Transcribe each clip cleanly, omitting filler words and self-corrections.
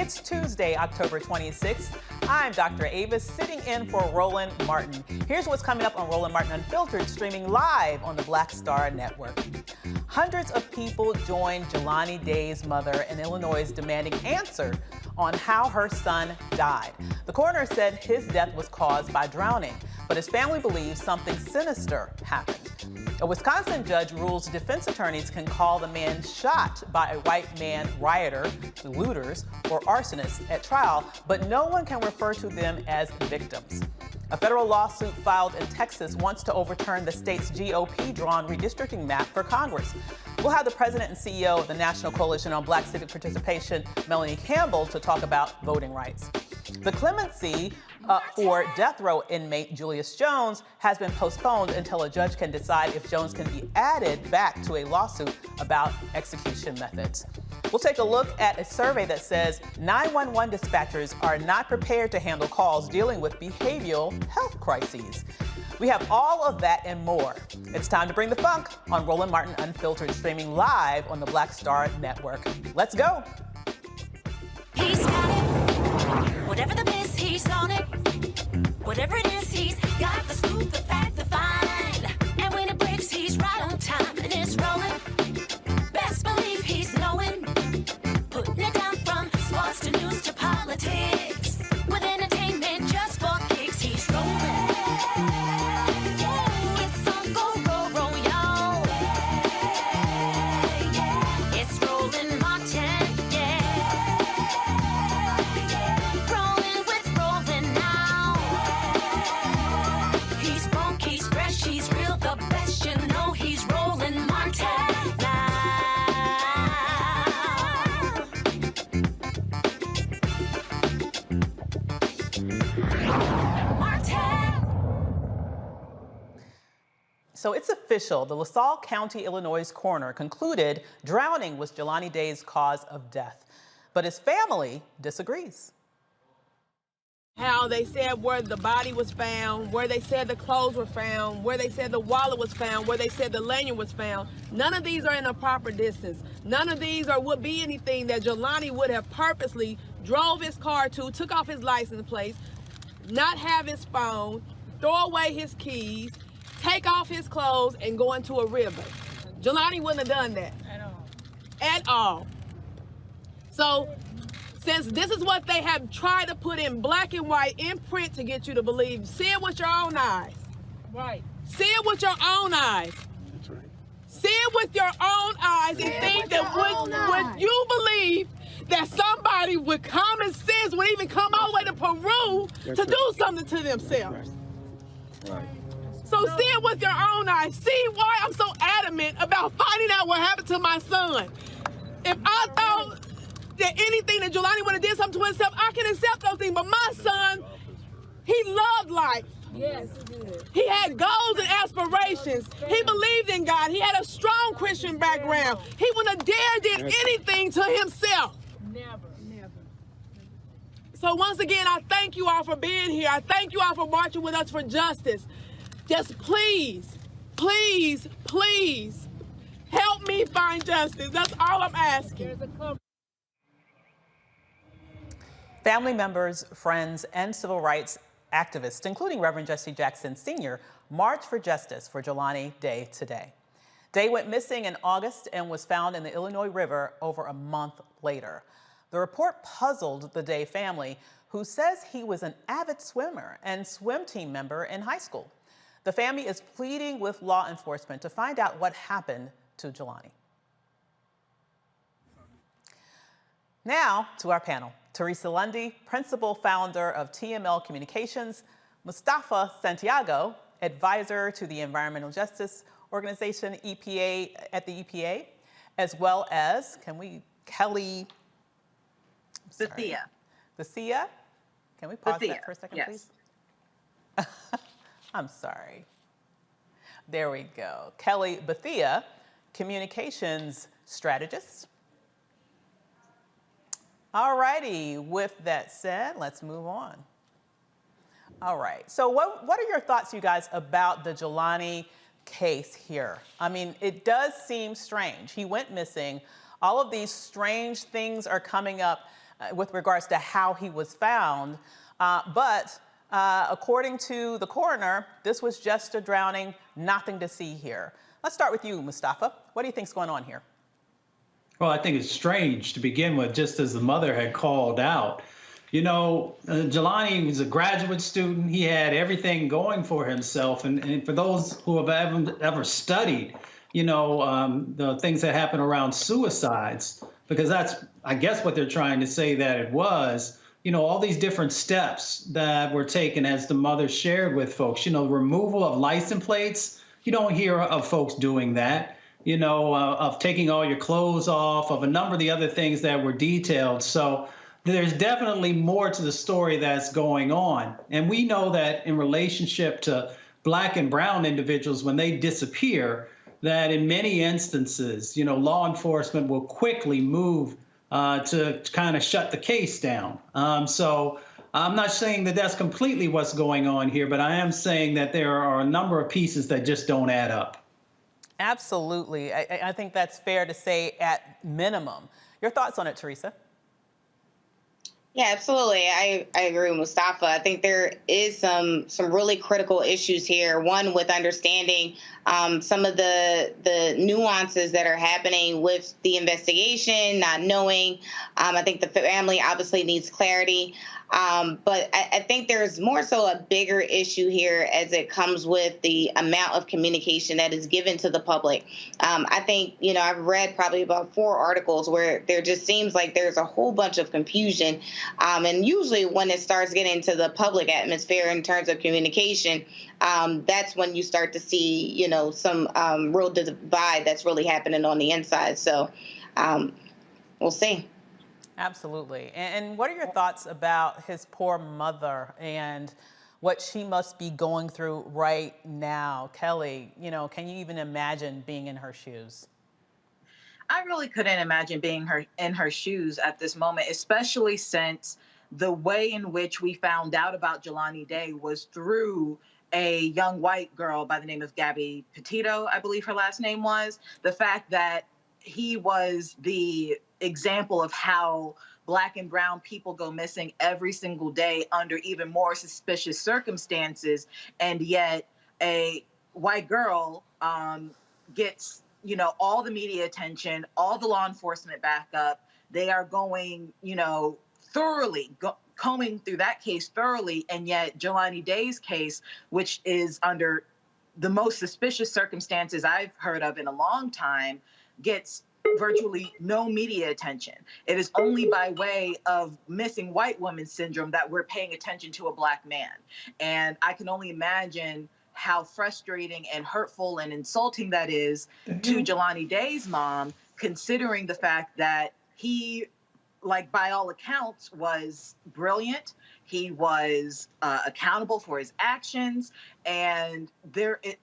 It's Tuesday, October 26th. I'm Dr. Avis, sitting in for Roland Martin. Here's what's coming up on Roland Martin Unfiltered, streaming live on the Black Star Network. Hundreds of people joined Jelani Day's mother in Illinois demanding answers on how her son died. The coroner said his death was caused by drowning, but his family believes something sinister happened. A Wisconsin judge rules defense attorneys can call the man shot by a white man rioter, looters, or arsonists at trial, but no one can refer to them as victims. A federal lawsuit filed in Texas wants to overturn the state's GOP-drawn redistricting map for Congress. We'll have the president and CEO of the National Coalition on Black Civic Participation, Melanie Campbell, to talk about voting rights. The clemency for death row inmate Julius Jones has been postponed until a judge can decide if Jones can be added back to a lawsuit about execution methods. We'll take a look at a survey that says 911 dispatchers are not prepared to handle calls dealing with behavioral health crises. We have all of that and more. It's time to bring the funk on Roland Martin Unfiltered, streaming live on the Black Star Network. Let's go. He's got it. Whatever the miss, he's on it. Whatever it is, he's got the scoop, the fact, the find. And when it breaks, he's right on time and it's rolling. Best believe he's knowing. Putting it down from sports to news to politics. With entertainment just for kicks, he's rolling. It's on go, roll, y'all. It's Roland Martin, rolling with Roland now. He's funk, he's fresh, he's real, the best, you know he's Roland Martin now. So it's official. The LaSalle County, Illinois coroner concluded drowning was Jelani Day's cause of death, but his family disagrees. How they said where the body was found, where they said the clothes were found, where they said the wallet was found, where they said the lanyard was found. None of these are in a proper distance. None of these would be anything that Jelani would have purposely drove his car to, took off his license plate, not have his phone, throw away his keys, take off his clothes, and go into a river. Jelani wouldn't have done that. At all. So, since this is what they have tried to put in black and white in print to get you to believe, see it with your own eyes. Right. See it with your own eyes. That's right. See it with your own eyes and think that would you believe that somebody with common sense would even come all the way to Peru to do something to themselves. Right. So see it with your own eyes. See why I'm so adamant about finding out what happened to my son. If I thought that anything that Jelani would have did something to himself, I can accept those things. But my son, he loved life. Yes, he did. He had goals and aspirations. He believed in God. He had a strong Christian background. He wouldn't have dared did anything to himself. Never. So once again, I thank you all for being here. I thank you all for marching with us for justice. Just please, please, please help me find justice. That's all I'm asking. Family members, friends, and civil rights activists, including Reverend Jesse Jackson Sr., marched for justice for Jelani Day today. Day went missing in August and was found in the Illinois River over a month later. The report puzzled the Day family, who says he was an avid swimmer and swim team member in high school. The family is pleading with law enforcement to find out what happened to Jelani. Now to our panel. Teresa Lundy, principal founder of TML Communications, Mustafa Santiago, advisor to the Environmental Justice Organization, EPA, at the EPA, as well as, Kelly Bethia. Can we pause that for a second, please? I'm sorry. There we go. Kelly Bethia, communications strategist. All righty, with that said, let's move on. All right, so what are your thoughts, you guys, about the Jelani case here? I mean, it does seem strange. He went missing. All of these strange things are coming up. with regards to how he was found. But according to the coroner, this was just a drowning, nothing to see here. Let's start with you, Mustafa. What do you think's going on here? Well, I think it's strange to begin with, just as the mother had called out. You know, Jelani was a graduate student. He had everything going for himself. And for those who have ever studied, you know, the things that happen around suicides, because that's, I guess, what they're trying to say that it was, you know, all these different steps that were taken, as the mother shared with folks, you know, removal of license plates. You don't hear of folks doing that, you know, of taking all your clothes off, of a number of the other things that were detailed. So there's definitely more to the story that's going on. And we know that in relationship to Black and brown individuals, when they disappear, that in many instances, you know, law enforcement will quickly move to kind of shut the case down. So I'm not saying that that's completely what's going on here, but I am saying that there are a number of pieces that just don't add up. Absolutely. I think that's fair to say at minimum. Your thoughts on it, Teresa? Yeah, absolutely. I agree with Mustafa. I think there is some really critical issues here. One, with understanding some of the nuances that are happening with the investigation, not knowing. I think the family obviously needs clarity. But I think there's more so a bigger issue here as it comes with the amount of communication that is given to the public. I think, you know, I've read probably about 4 articles where there just seems like there's a whole bunch of confusion. And usually when it starts getting into the public atmosphere in terms of communication, that's when you start to see, you know, some real divide that's really happening on the inside. So we'll see. Absolutely. And what are your thoughts about his poor mother and what she must be going through right now? Kelly, you know, can you even imagine being in her shoes? I really couldn't imagine being in her shoes at this moment, especially since the way in which we found out about Jelani Day was through a young white girl by the name of Gabby Petito, I believe her last name was. The fact that he was the example of how Black and brown people go missing every single day under even more suspicious circumstances, and yet a white girl gets, you know, all the media attention, all the law enforcement backup. They are going, you know, thoroughly combing through that case thoroughly, and yet Jelani Day's case, which is under the most suspicious circumstances I've heard of in a long time, gets virtually no media attention. It is only by way of missing white woman syndrome that we're paying attention to a Black man. And I can only imagine how frustrating and hurtful and insulting that is to Jelani Day's mom, considering the fact that he, like, by all accounts, was brilliant. He was accountable for his actions, and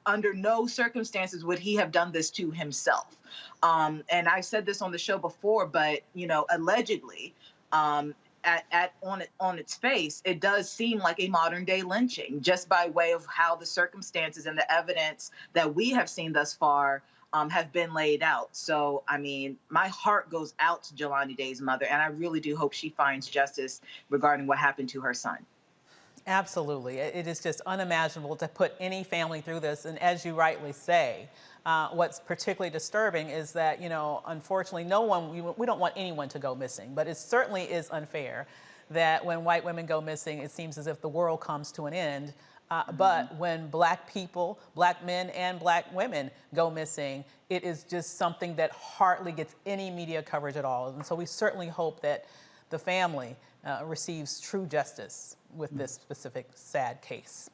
under no circumstances would he have done this to himself. And I said this on the show before, but, you know, allegedly, on its face, it does seem like a modern day lynching, just by way of how the circumstances and the evidence that we have seen thus far have been laid out. So, I mean, my heart goes out to Jelani Day's mother, and I really do hope she finds justice regarding what happened to her son. Absolutely. It is just unimaginable to put any family through this. And as you rightly say, what's particularly disturbing is that, you know, unfortunately, we don't want anyone to go missing, but it certainly is unfair that when white women go missing, it seems as if the world comes to an end. But when Black people, Black men and Black women go missing, it is just something that hardly gets any media coverage at all. And so we certainly hope that the family receives true justice with this specific sad case.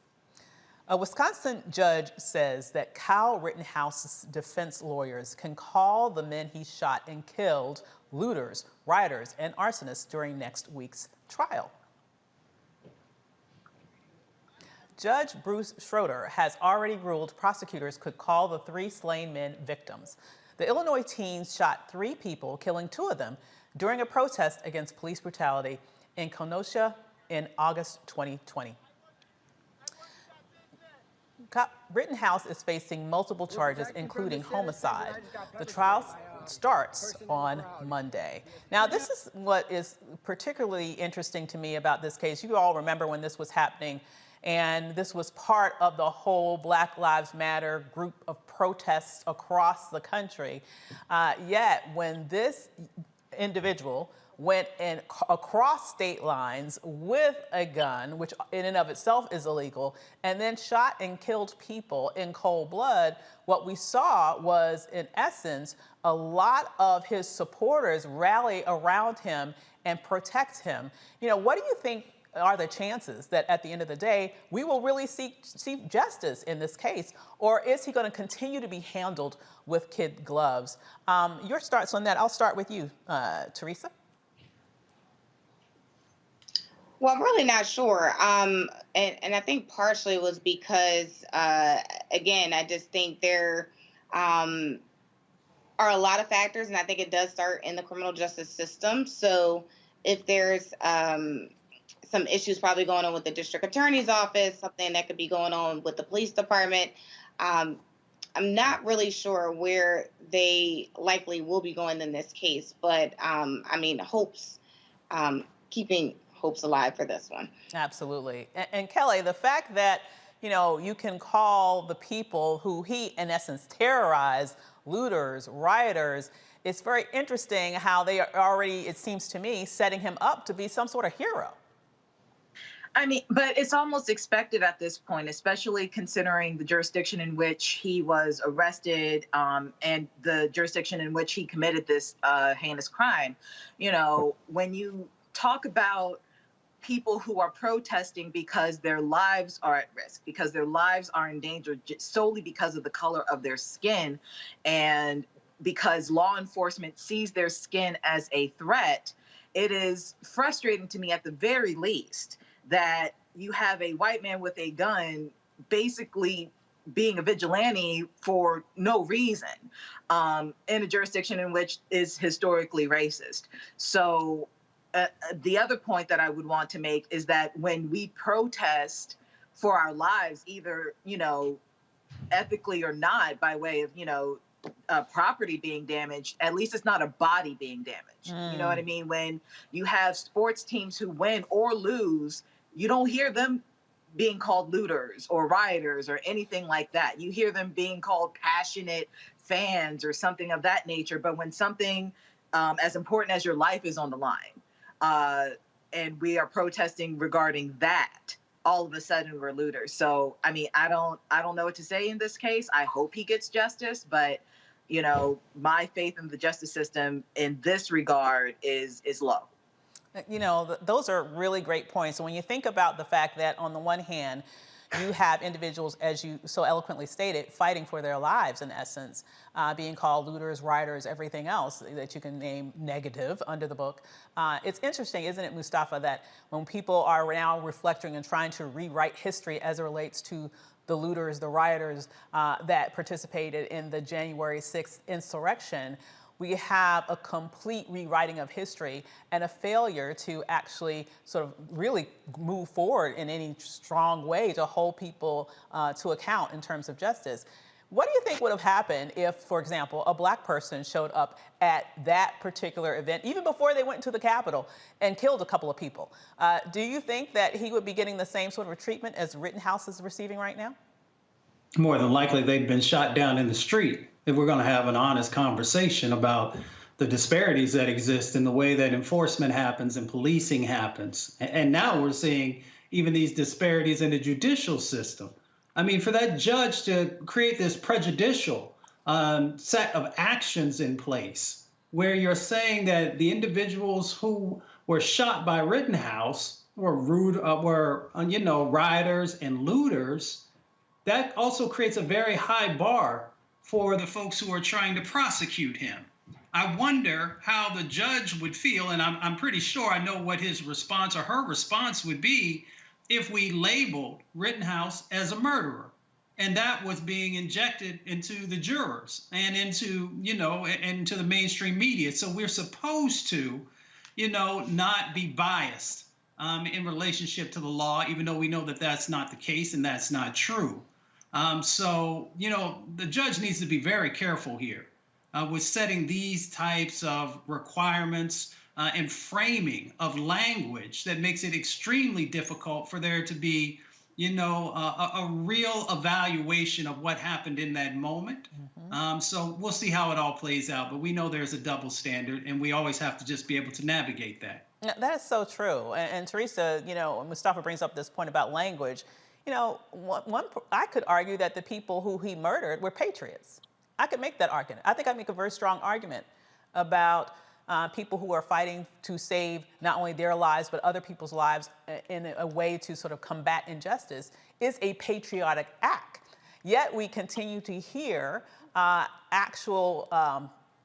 A Wisconsin judge says that Kyle Rittenhouse's defense lawyers can call the men he shot and killed looters, rioters, and arsonists during next week's trial. Judge Bruce Schroeder has already ruled prosecutors could call the 3 slain men victims. The Illinois teens shot 3 people, killing 2 of them during a protest against police brutality in Kenosha in August 2020. Rittenhouse is facing multiple charges, including homicide. The trial starts on Monday. Now, this is what is particularly interesting to me about this case. You all remember when this was happening, and this was part of the whole Black Lives Matter group of protests across the country. Yet, when this individual went in across state lines with a gun, which in and of itself is illegal, and then shot and killed people in cold blood, what we saw was, in essence, a lot of his supporters rally around him and protect him. You know, what do you think are the chances that at the end of the day, we will really see justice in this case? Or is he going to continue to be handled with kid gloves? Your thoughts on that? I'll start with you, Teresa. Well, I'm really not sure. And I think partially it was because, again, I just think there are a lot of factors, and I think it does start in the criminal justice system. So if there's some issues probably going on with the district attorney's office, something that could be going on with the police department, I'm not really sure where they likely will be going in this case. But, I mean, keeping hopes alive for this one. Absolutely. And Kelly, the fact that, you know, you can call the people who he, in essence, terrorized, looters, rioters, it's very interesting how they are already, it seems to me, setting him up to be some sort of hero. I mean, but it's almost expected at this point, especially considering the jurisdiction in which he was arrested and the jurisdiction in which he committed this heinous crime. You know, when you talk about people who are protesting because their lives are at risk, because their lives are in danger solely because of the color of their skin, and because law enforcement sees their skin as a threat, it is frustrating to me at the very least that you have a white man with a gun basically being a vigilante for no reason in a jurisdiction in which is historically racist. So the other point that I would want to make is that when we protest for our lives, either, you know, ethically or not, by way of, you know, property being damaged, at least it's not a body being damaged. You know what I mean? When you have sports teams who win or lose, you don't hear them being called looters or rioters or anything like that. You hear them being called passionate fans or something of that nature. But when something as important as your life is on the line, and we are protesting regarding that, all of a sudden we're looters. So, I mean, I don't know what to say in this case. I hope he gets justice, but, you know, my faith in the justice system in this regard is low. You know, those are really great points. So when you think about the fact that on the one hand, you have individuals, as you so eloquently stated, fighting for their lives, in essence, being called looters, rioters, everything else that you can name negative under the book. It's interesting, isn't it, Mustafa, that when people are now reflecting and trying to rewrite history as it relates to the looters, the rioters that participated in the January 6th insurrection, we have a complete rewriting of history and a failure to actually sort of really move forward in any strong way to hold people to account in terms of justice. What do you think would have happened if, for example, a Black person showed up at that particular event, even before they went to the Capitol, and killed a couple of people? Do you think that he would be getting the same sort of treatment as Rittenhouse is receiving right now? More than likely, they've been shot down in the street. If we're going to have an honest conversation about the disparities that exist in the way that enforcement happens and policing happens. And now we're seeing even these disparities in the judicial system. I mean, for that judge to create this prejudicial set of actions in place where you're saying that the individuals who were shot by Rittenhouse were rioters and looters, that also creates a very high bar for the folks who are trying to prosecute him. I wonder how the judge would feel, and I'm pretty sure I know what his response or her response would be if we labeled Rittenhouse as a murderer. And that was being injected into the jurors and into, into the mainstream media. So we're supposed to, not be biased in relationship to the law, even though we know that that's not the case and that's not true. So, the judge needs to be very careful here. with setting these types of requirements and framing of language that makes it extremely difficult for there to be, a real evaluation of what happened in that moment. So we'll see how it all plays out, but we know there's a double standard, and we always have to just be able to navigate that. That is so true. And Teresa, Mustafa brings up this point about language. I could argue that the people who he murdered were patriots. I could make that argument. I think I make a very strong argument about people who are fighting to save not only their lives, but other people's lives in a way to sort of combat injustice is a patriotic act. Yet we continue to hear actual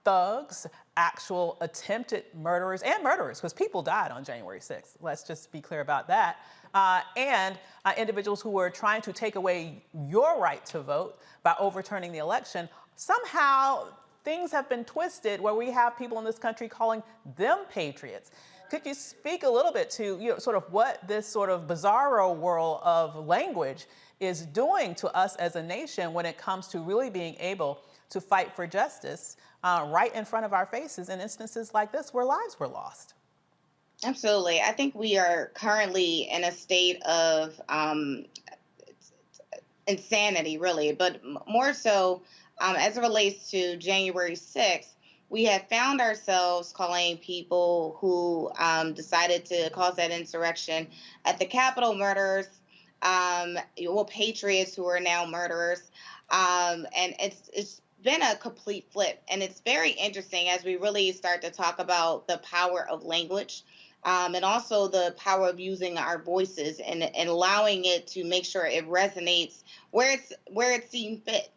thugs, actual attempted murderers, because people died on January 6th. Let's just be clear about that. And individuals who were trying to take away your right to vote by overturning the election. Somehow things have been twisted where we have people in this country calling them patriots. Could you speak a little bit to sort of what this sort of bizarro world of language is doing to us as a nation when it comes to really being able to fight for justice right in front of our faces in instances like this where lives were lost? Absolutely. I think we are currently in a state of insanity, really, but more so as it relates to January 6th, we have found ourselves calling people who decided to cause that insurrection at the Capitol murders, patriots who are now murderers. And it's been a complete flip. And it's very interesting as we really start to talk about the power of language and also the power of using our voices and allowing it to make sure it resonates where it seems fit.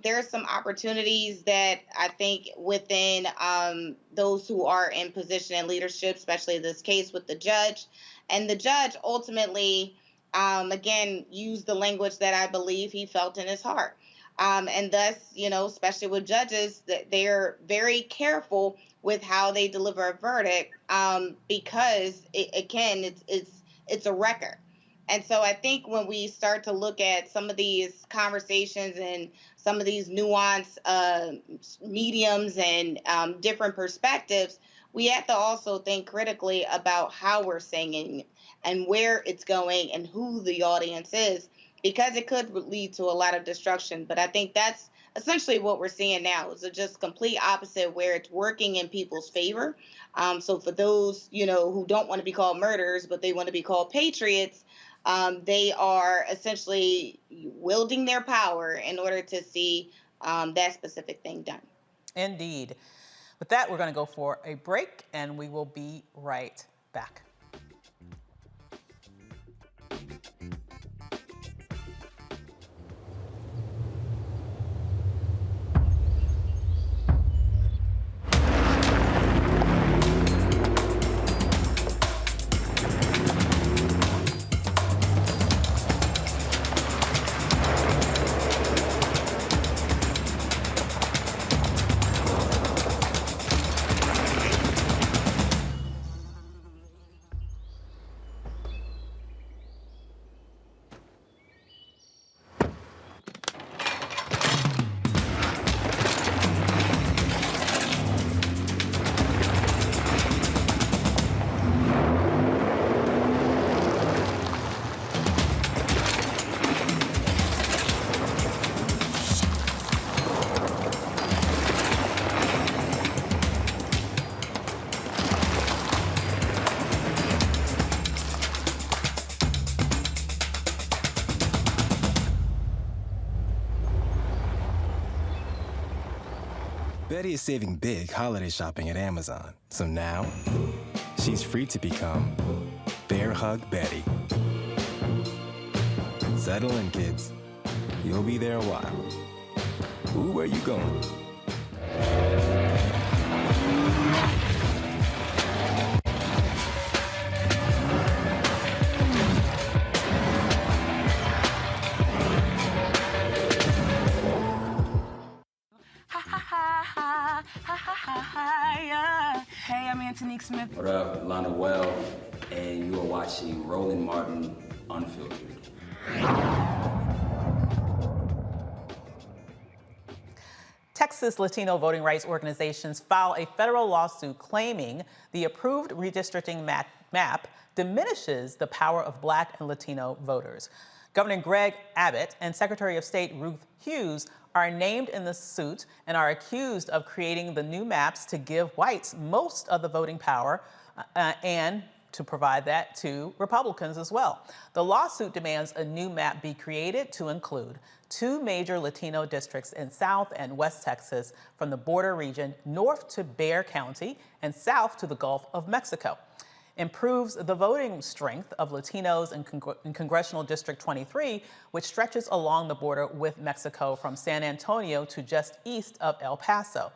There are some opportunities that I think within those who are in position and leadership, especially this case with the judge. And the judge ultimately, again, used the language that I believe he felt in his heart. And thus, especially with judges, that they're very careful with how they deliver a verdict because, it's a record. And so I think when we start to look at some of these conversations and some of these nuanced mediums and different perspectives, we have to also think critically about how we're saying and where it's going and who the audience is, because it could lead to a lot of destruction. But I think that's essentially what we're seeing now is just complete opposite, where it's working in people's favor. So for those, who don't want to be called murderers, but they want to be called patriots, they are essentially wielding their power in order to see that specific thing done. Indeed. With that, we're going to go for a break, and we will be right back. Betty is saving big holiday shopping at Amazon, so now she's free to become Bear Hug Betty. Settle in, kids. You'll be there a while. Ooh, where you going? Hey, I'm Antonique Smith. What up, Lana Well, and you are watching Roland Martin Unfiltered. Texas Latino voting rights organizations file a federal lawsuit claiming the approved redistricting map diminishes the power of Black and Latino voters. Governor Greg Abbott and Secretary of State Ruth Hughes are named in the suit and are accused of creating the new maps to give whites most of the voting power and to provide that to Republicans as well. The lawsuit demands a new map be created to include 2 major Latino districts in South and West Texas from the border region north to Bexar County and south to the Gulf of Mexico. Improves the voting strength of Latinos in Congressional District 23, which stretches along the border with Mexico from San Antonio to just east of El Paso.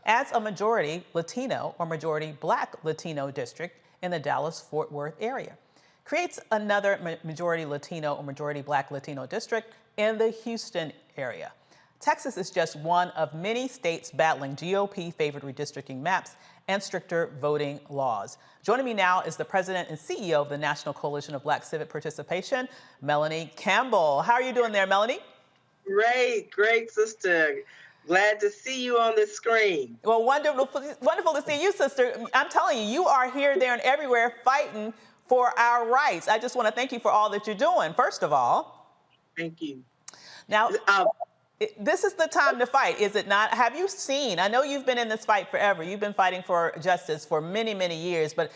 Adds a majority Latino or majority Black Latino district in the Dallas-Fort Worth area. Creates another majority Latino or majority Black Latino district in the Houston area. Texas is just one of many states battling GOP-favored redistricting maps and stricter voting laws. Joining me now is the president and CEO of the National Coalition of Black Civic Participation, Melanie Campbell. How are you doing there, Melanie? Great, sister. Glad to see you on the screen. Well, wonderful to see you, sister. I'm telling you, you are here, there, and everywhere fighting for our rights. I just want to thank you for all that you're doing, first of all. Thank you. Now, this is the time to fight, is it not? Have you seen, I know you've been in this fight forever. You've been fighting for justice for many, many years, but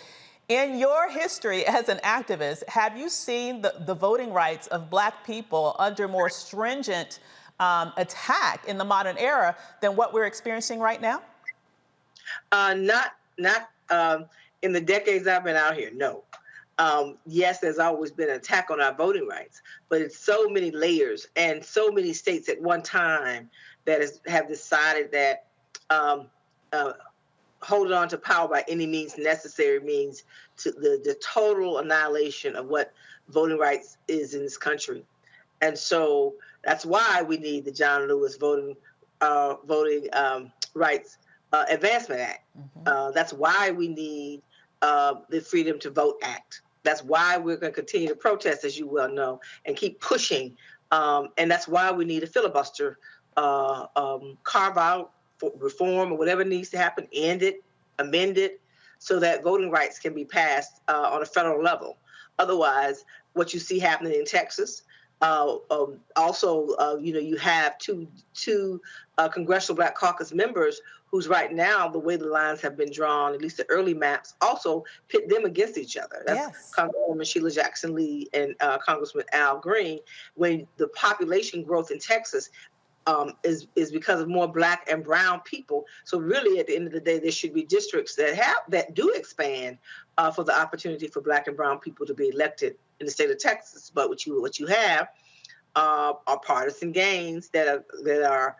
in your history as an activist, have you seen the voting rights of Black people under more stringent attack in the modern era than what we're experiencing right now? Not in the decades I've been out here, no. Yes, there's always been an attack on our voting rights, but it's so many layers and so many states at one time that have decided that holding on to power by any means necessary means to the total annihilation of what voting rights is in this country. And so that's why we need the John Lewis Voting Rights Advancement Act. Mm-hmm. That's why we need the Freedom to Vote Act. That's why we're going to continue to protest, as you well know, and keep pushing. And that's why we need a filibuster, carve out, reform, or whatever needs to happen, end it, amend it, so that voting rights can be passed on a federal level. Otherwise, what you see happening in Texas, you have two Congressional Black Caucus members who's right now, the way the lines have been drawn, at least the early maps, also pit them against each other. That's yes. Congresswoman Sheila Jackson Lee and Congressman Al Green. When the population growth in Texas is because of more Black and brown people. So really, at the end of the day, there should be districts that do expand for the opportunity for Black and brown people to be elected in the state of Texas. But what you have are partisan gains that are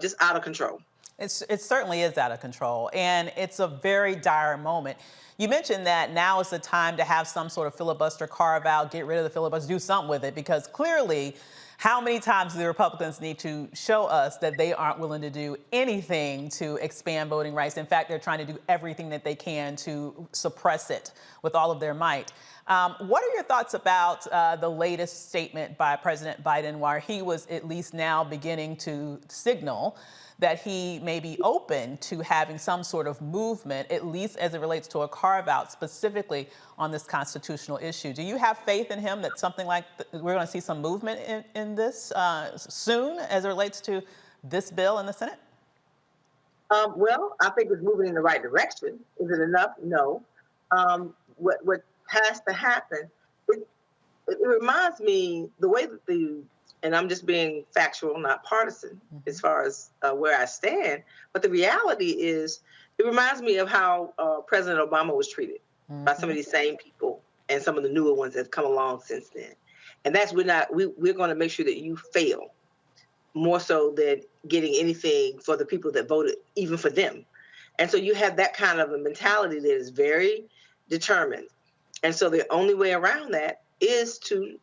just out of control. It certainly is out of control, and it's a very dire moment. You mentioned that now is the time to have some sort of filibuster, carve out, get rid of the filibuster, do something with it, because clearly, how many times do the Republicans need to show us that they aren't willing to do anything to expand voting rights? In fact, they're trying to do everything that they can to suppress it with all of their might. What are your thoughts about the latest statement by President Biden, where he was at least now beginning to signal that he may be open to having some sort of movement, at least as it relates to a carve-out specifically on this constitutional issue? Do you have faith in him that something like we're going to see some movement in this soon as it relates to this bill in the Senate? Well, I think it's moving in the right direction. Is it enough? No. What has to happen, it reminds me the way that and I'm just being factual, not partisan, as far as where I stand. But the reality is, it reminds me of how President Obama was treated by some of these same people and some of the newer ones that have come along since then. And that's we're going to make sure that you fail more so than getting anything for the people that voted, even for them. And so you have that kind of a mentality that is very determined. And so the only way around that is to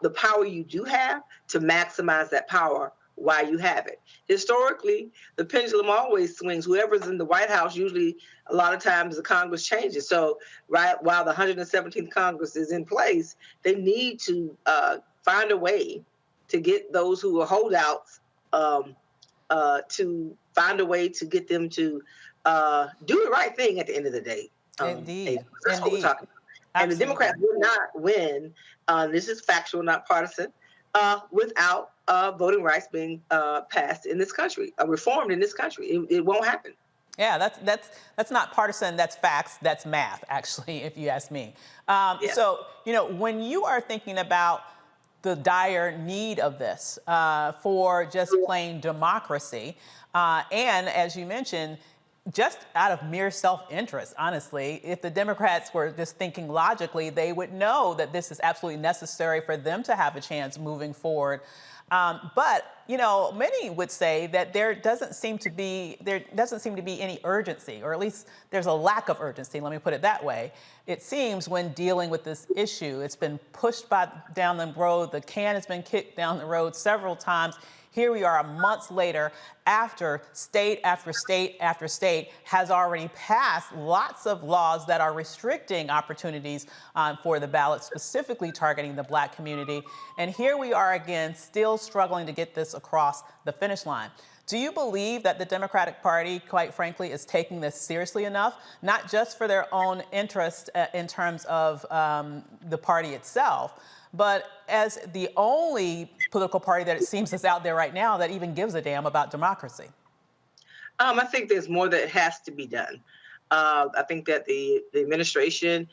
the power you do have, to maximize that power while you have it. Historically, the pendulum always swings. Whoever's in the White House, usually a lot of times the Congress changes. So right while the 117th Congress is in place, they need to find a way to get those who are holdouts to find a way to get them to do the right thing at the end of the day. Indeed. That's what we're talking about. And the Democrats will not win, this is factual, not partisan, without voting rights being passed in this country, reformed in this country. It won't happen. Yeah, that's not partisan, that's facts, that's math, actually, if you ask me. So, when you are thinking about the dire need of this for just plain democracy, and as you mentioned, just out of mere self-interest, honestly, if the Democrats were just thinking logically, they would know that this is absolutely necessary for them to have a chance moving forward. But many would say that there doesn't seem to be any urgency, or at least there's a lack of urgency. Let me put it that way. It seems when dealing with this issue, it's been pushed down the road. The can has been kicked down the road several times. Here we are months later, after state after state after state has already passed lots of laws that are restricting opportunities for the ballot, specifically targeting the Black community. And here we are again, still struggling to get this across the finish line. Do you believe that the Democratic Party, quite frankly, is taking this seriously enough, not just for their own interest in terms of the party itself, but as the only political party that it seems is out there right now that even gives a damn about democracy? I think there's more that has to be done. I think that the administration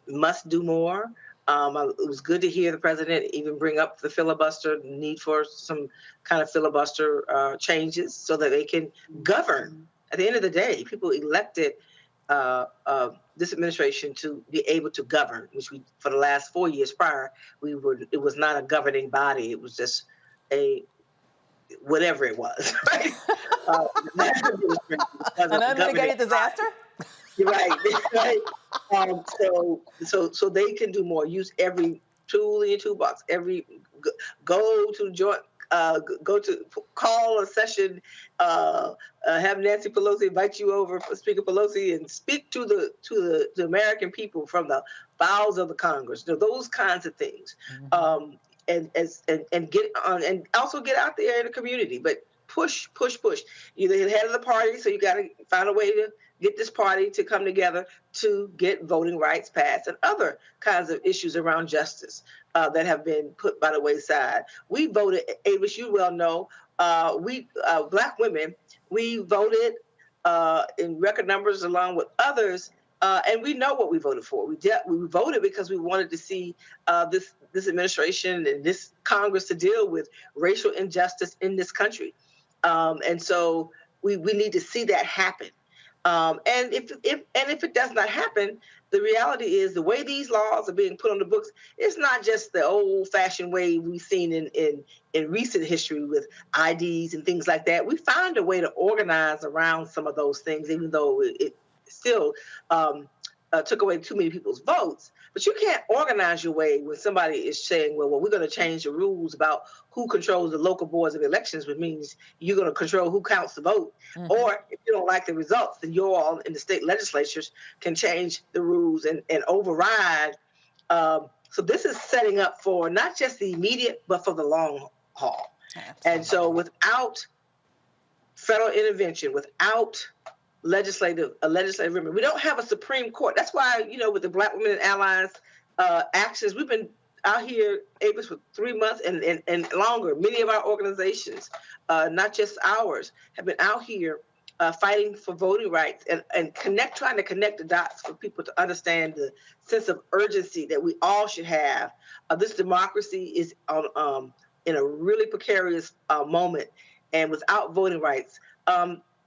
must do more. It was good to hear the president even bring up the filibuster, need for some kind of filibuster changes so that they can govern. At the end of the day, people elected this administration to be able to govern, which for the last 4 years prior, it was not a governing body. It was just whatever it was, right? An unmitigated disaster? Right. So they can do more. Use every tool in your toolbox. Go to call a session. Have Nancy Pelosi invite you over, for Speaker Pelosi, and speak to the American people from the bowels of the Congress. Those kinds of things. And get on, and also get out there in the community. But push. You're the head of the party, so you got to find a way to get this party to come together to get voting rights passed and other kinds of issues around justice that have been put by the wayside. We voted, Avis, you well know, Black women, we voted in record numbers along with others, and we know what we voted for. We voted because we wanted to see this administration and this Congress to deal with racial injustice in this country. And so we need to see that happen. And if it does not happen, the reality is the way these laws are being put on the books, it's not just the old-fashioned way we've seen in recent history with IDs and things like that. We find a way to organize around some of those things, even though it still took away too many people's votes. But you can't organize your way when somebody is saying, well, we're going to change the rules about who controls the local boards of elections, which means you're going to control who counts the vote. Mm-hmm. Or if you don't like the results, then you all in the state legislatures can change the rules and override. So this is setting up for not just the immediate, but for the long haul. Absolutely. And so without federal intervention, without legislative remedy, we don't have a Supreme Court. That's why, with the Black Women and Allies actions, we've been out here, Avis, for 3 months and longer. Many of our organizations, not just ours, have been out here fighting for voting rights and trying to connect the dots for people to understand the sense of urgency that we all should have. This democracy is in a really precarious moment, and without voting rights,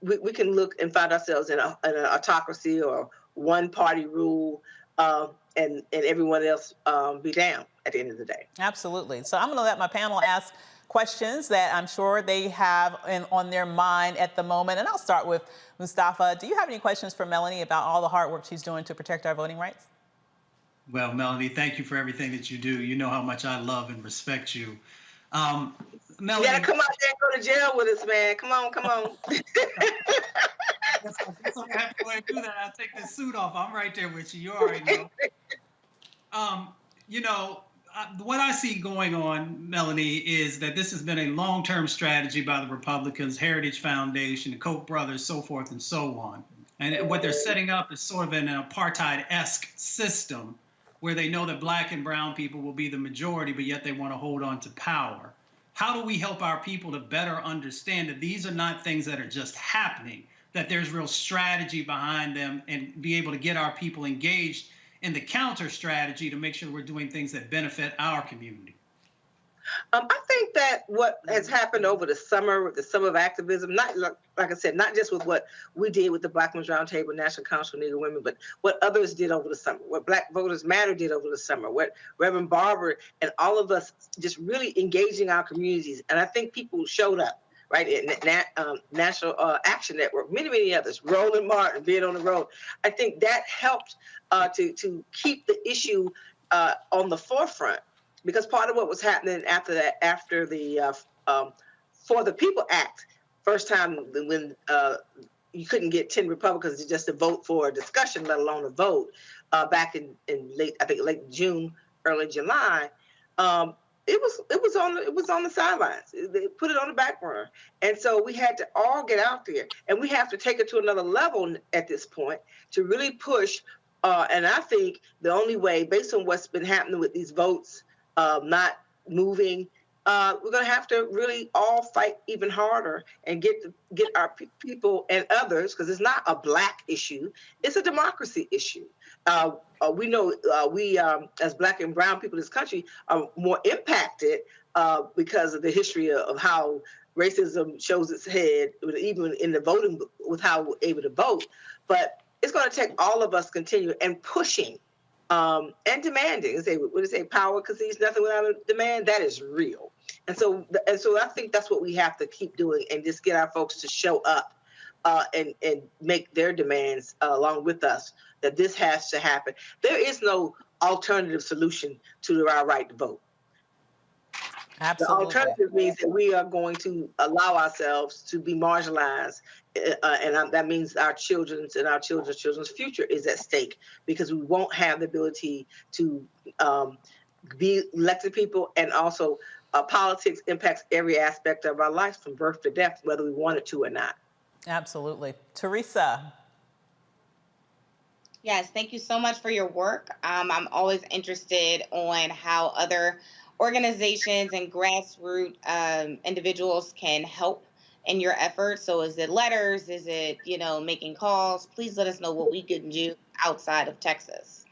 we can look and find ourselves in an autocracy or one-party rule, and everyone else be down at the end of the day. Absolutely. So I'm going to let my panel ask questions that I'm sure they have on their mind at the moment. And I'll start with Mustafa. Do you have any questions for Melanie about all the hard work she's doing to protect our voting rights? Well, Melanie, thank you for everything that you do. You know how much I love and respect you. Melanie, you gotta come out there and go to jail with us, man. Come on. That's what I have to go and do that. I'll take this suit off. I'm right there with you. You already know. what I see going on, Melanie, is that this has been a long-term strategy by the Republicans, Heritage Foundation, the Koch brothers, so forth and so on. And what they're setting up is sort of an apartheid-esque system where they know that Black and brown people will be the majority, but yet they want to hold on to power. How do we help our people to better understand that these are not things that are just happening, that there's real strategy behind them, and be able to get our people engaged in the counter strategy to make sure we're doing things that benefit our community? I think that what has happened over the summer of activism, not like I said, not just with what we did with the Black Women's Roundtable, National Council of Negro Women, but what others did over the summer, what Black Voters Matter did over the summer, what Reverend Barber and all of us just really engaging our communities. And I think people showed up, right? National Action Network, many others, Roland Martin being on the road. I think that helped to keep the issue on the forefront. Because part of what was happening after the For the People Act, first time when you couldn't get 10 Republicans just to vote for a discussion, let alone a vote, back in late June, early July, it was on the sidelines. They put it on the back burner, and so we had to all get out there, and we have to take it to another level at this point to really push. And I think the only way, based on what's been happening with these votes, not moving, we're going to have to really all fight even harder and get our people and others, because it's not a Black issue, it's a democracy issue. We know we, as Black and brown people in this country, are more impacted because of the history of how racism shows its head, even in the voting, with how we're able to vote. But it's going to take all of us continue and pushing and demanding. What they say, power concedes nothing without a demand. That is real. And so I think that's what we have to keep doing, and just get our folks to show up and make their demands along with us, that this has to happen. There is no alternative solution to our right to vote. Absolutely. The alternative means that we are going to allow ourselves to be marginalized, and that means our children's and our children's future is at stake, because we won't have the ability to be elected people, and also politics impacts every aspect of our life from birth to death, whether we want it to or not. Absolutely. Teresa. Yes, thank you so much for your work. I'm always interested on how other organizations and grassroots individuals can help in your efforts. So is it letters? Is it, making calls? Please let us know what we can do outside of Texas.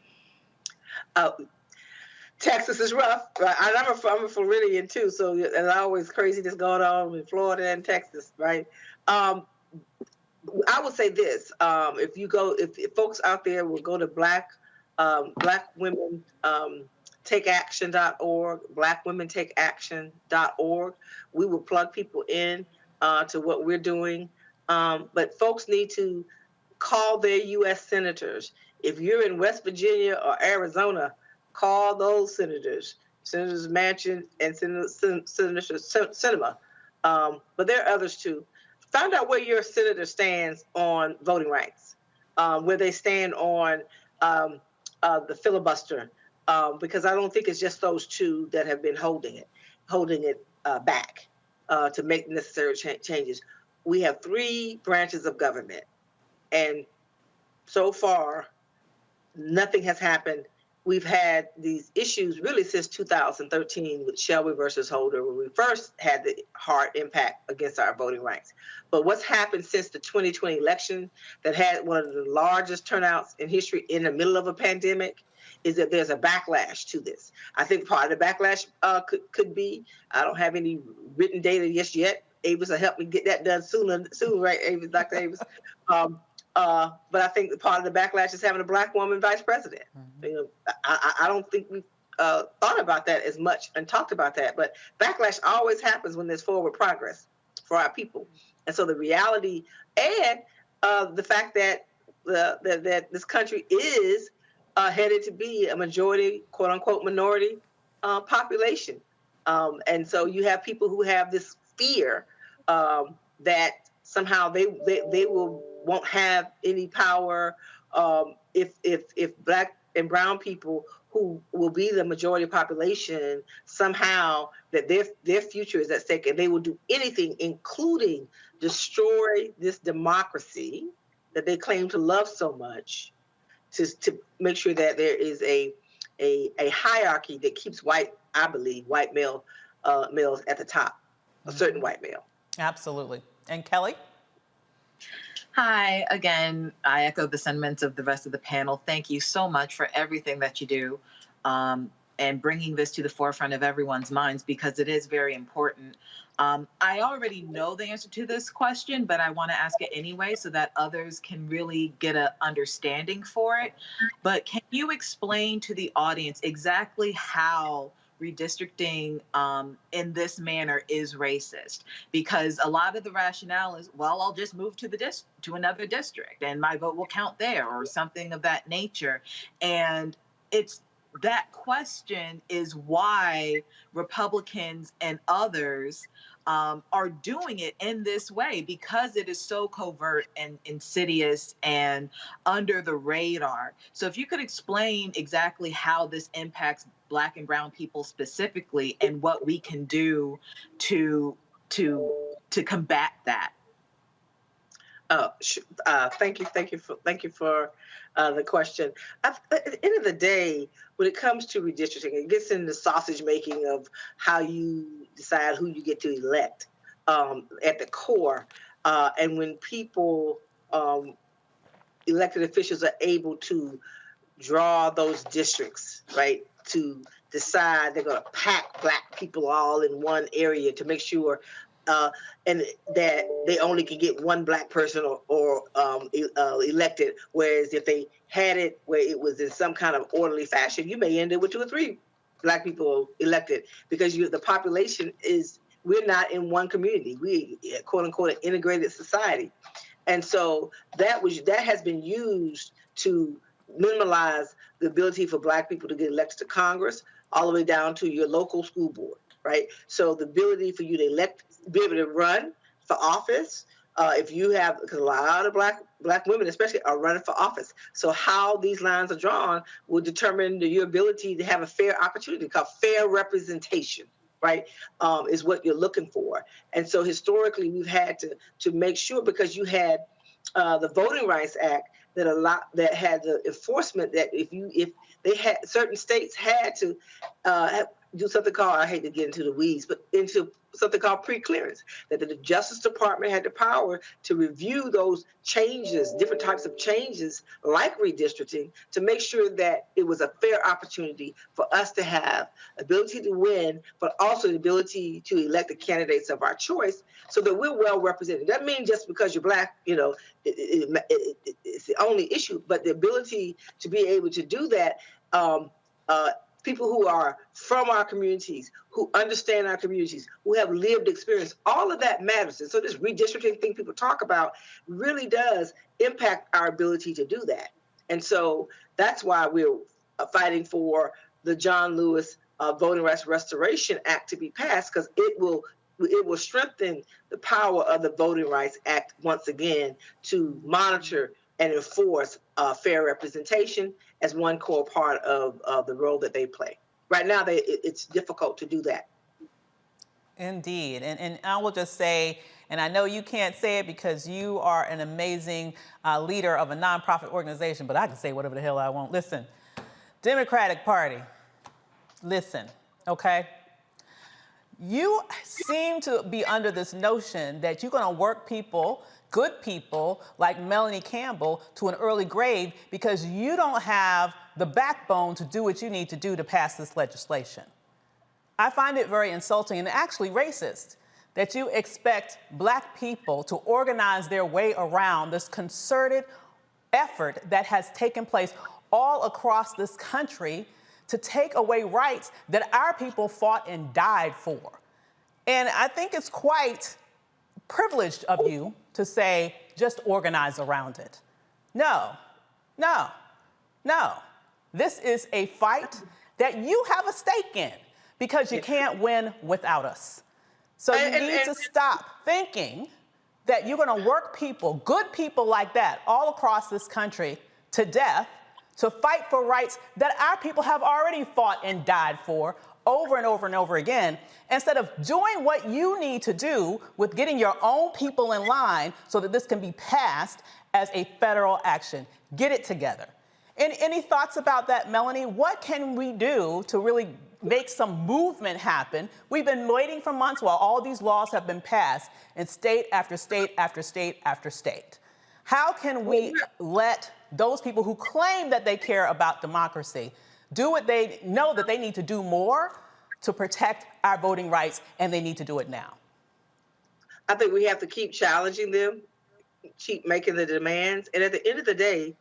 Texas is rough. Right? I'm a Floridian too, so there's always craziness going on in Florida and Texas, right? I would say this: if folks out there will go to Black Women takeaction.org, blackwomentake.action.org. We will plug people in to what we're doing. But folks need to call their U.S. senators. If you're in West Virginia or Arizona, call those senators, Senators Manchin and Senator Sinema. But there are others too. Find out where your senator stands on voting rights, where they stand on the filibuster. Because I don't think it's just those two that have been holding it back to make necessary changes. We have 3 branches of government, and so far, nothing has happened. We've had these issues really since 2013 with Shelby versus Holder, where we first had the hard impact against our voting rights. But what's happened since the 2020 election, that had one of the largest turnouts in history in the middle of a pandemic, is that there's a backlash to this. I think part of the backlash could be, I don't have any written data just yet. Avis will help me get that done soon, right, Avis, Dr. Avis? But I think part of the backlash is having a Black woman vice president. Mm-hmm. I don't think we've thought about that as much and talked about that, but backlash always happens when there's forward progress for our people. And so the reality and the fact that that this country is headed to be a majority, quote unquote, minority population. And so you have people who have this fear that somehow they won't have any power if Black and brown people who will be the majority population somehow, that their future is at stake, and they will do anything, including destroy this democracy that they claim to love so much, to make sure that there is a hierarchy that keeps white males at the top, a certain white male. Absolutely. And Kelly? Hi, again, I echo the sentiments of the rest of the panel. Thank you so much for everything that you do, and bringing this to the forefront of everyone's minds, because it is very important. I already know the answer to this question, but I want to ask it anyway so that others can really get an understanding for it. But can you explain to the audience exactly how redistricting in this manner is racist? Because a lot of the rationale is, well, I'll just move to another district and my vote will count there, or something of that nature. And that question is why Republicans and others are doing it in this way, because it is so covert and insidious and under the radar. So if you could explain exactly how this impacts Black and brown people specifically, and what we can do to combat that. Thank you for the question. At the end of the day, when it comes to redistricting, it gets into the sausage making of how you decide who you get to elect at the core. And when people, elected officials, are able to draw those districts, right, to decide they're going to pack Black people all in one area to make sure and that they only can get one Black person or elected, whereas if they had it where it was in some kind of orderly fashion, you may end up with 2 or 3 Black people elected, because the population we're not in one community. We, quote unquote, an integrated society. And so that has been used to minimize the ability for Black people to get elected to Congress, all the way down to your local school board, right? So the ability for you to be able to run for office, if you have, because a lot of Black women especially are running for office. So how these lines are drawn will determine your ability to have a fair opportunity, called fair representation, right, is what you're looking for. And so historically, we've had to make sure, because you had the Voting Rights Act that had the enforcement that if they had, certain states had to do something called, I hate to get into the weeds, but into something called pre-clearance, that the Justice Department had the power to review those changes, different types of changes like redistricting, to make sure that it was a fair opportunity for us to have ability to win, but also the ability to elect the candidates of our choice, so that we're well represented. That means just because you're Black, it's the only issue, but the ability to be able to do that, people who are from our communities, who understand our communities, who have lived experience, all of that matters. And so this redistricting thing people talk about really does impact our ability to do that. And so that's why we're fighting for the John Lewis Voting Rights Restoration Act to be passed, because it will strengthen the power of the Voting Rights Act once again to monitor and enforce fair representation as one core part of the role that they play. Right now, it's difficult to do that. Indeed. And I will just say, and I know you can't say it because you are an amazing leader of a nonprofit organization, but I can say whatever the hell I want. Listen, Democratic Party, listen, okay? You seem to be under this notion that you're going to work people, good people like Melanie Campbell, to an early grave because you don't have the backbone to do what you need to do to pass this legislation. I find it very insulting and actually racist that you expect Black people to organize their way around this concerted effort that has taken place all across this country to take away rights that our people fought and died for. And I think it's quite privileged of you to say, just organize around it. No. This is a fight that you have a stake in because you can't win without us. So you need to stop thinking that you're going to work people, good people like that, all across this country to death to fight for rights that our people have already fought and died for over and over and over again, instead of doing what you need to do with getting your own people in line so that this can be passed as a federal action. Get it together. Any thoughts about that, Melanie? What can we do to really make some movement happen? We've been waiting for months while all these laws have been passed in state after state after state after state. How can we let those people who claim that they care about democracy do what they know that they need to do more to protect our voting rights, and they need to do it now? I think we have to keep challenging them, keep making the demands, and at the end of the day,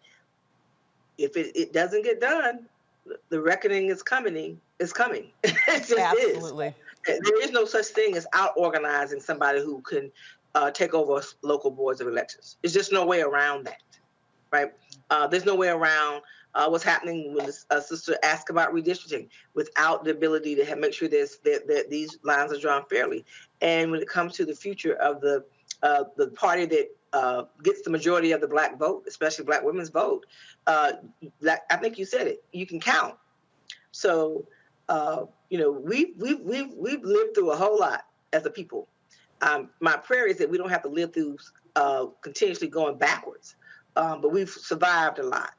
if it doesn't get done, the reckoning is coming. It just Absolutely. is. There is no such thing as out-organizing somebody who can take over local boards of elections. There's just no way around that, right? There's no way around what's happening when a sister asked about redistricting without the ability to make sure that these lines are drawn fairly. And when it comes to the future of the party that gets the majority of the Black vote, especially Black women's vote, I think you said it. You can count. So we've lived through a whole lot as a people. My prayer is that we don't have to live through continuously going backwards, but we've survived a lot.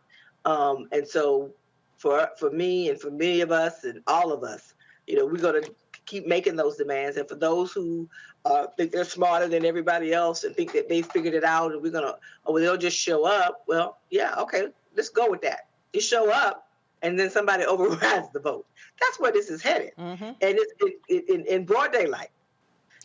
And so for me and for many of us and all of us, we're going to keep making those demands. And for those who think they're smarter than everybody else and think that they figured it out and they'll just show up. Well, yeah, okay, let's go with that. You show up and then somebody overrides the vote. That's where this is headed. Mm-hmm. And it's in broad daylight.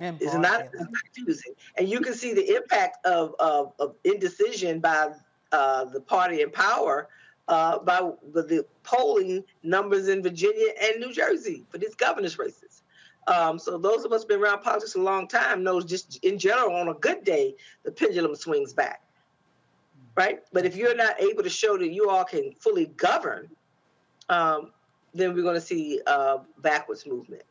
It's not confusing. And you can see the impact of indecision by the party in power by the polling numbers in Virginia and New Jersey for these governor's races. So those of us who've been around politics a long time knows just in general, on a good day, the pendulum swings back, right? But if you're not able to show that you all can fully govern, then we're going to see backwards movement.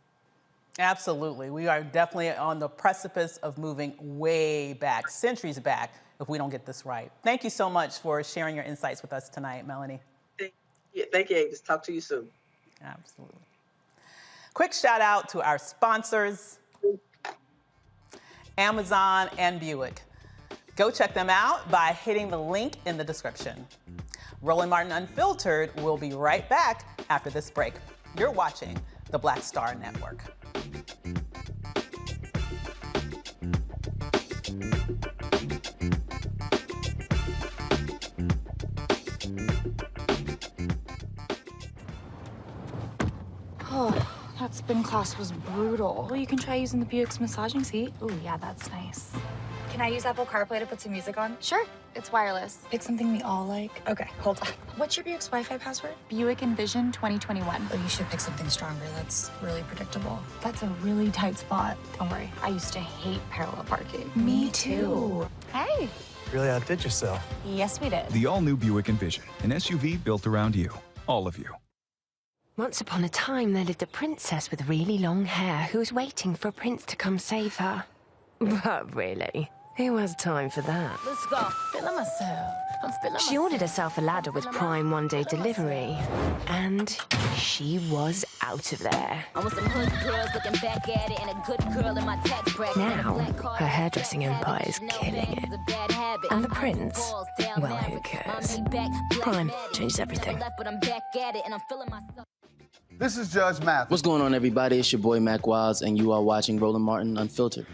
Absolutely. We are definitely on the precipice of moving way back, centuries back, if we don't get this right. Thank you so much for sharing your insights with us tonight, Melanie. Thank you, Avis. Talk to you soon. Absolutely. Quick shout out to our sponsors, Amazon and Buick. Go check them out by hitting the link in the description. Roland Martin Unfiltered will be right back after this break. You're watching the Black Star Network. Oh, that spin class was brutal. Well, you can try using the Buick's massaging seat. Ooh, yeah, that's nice. Can I use Apple CarPlay to put some music on? Sure, it's wireless. Pick something we all like. Okay, hold on. What's your Buick's Wi-Fi password? Buick Envision 2021. Oh, you should pick something stronger. That's really predictable. That's a really tight spot. Don't worry, I used to hate parallel parking. Me too. Hey. Really outdid yourself. Yes, we did. The all-new Buick Envision, an SUV built around you, all of you. Once upon a time, there lived a princess with really long hair who was waiting for a prince to come save her. But really, who has time for that? Let's go. Feeling myself. I'm feeling She ordered herself a ladder with Prime one-day delivery, and she was out of there. I want some hood girls looking back at it and a good girl in my tax bracket. Now, her hairdressing empire is killing it. And the prince, well, who cares? Prime changes everything. This is Judge Mathis. What's going on, everybody? It's your boy, Mac Wilds, and you are watching Roland Martin Unfiltered.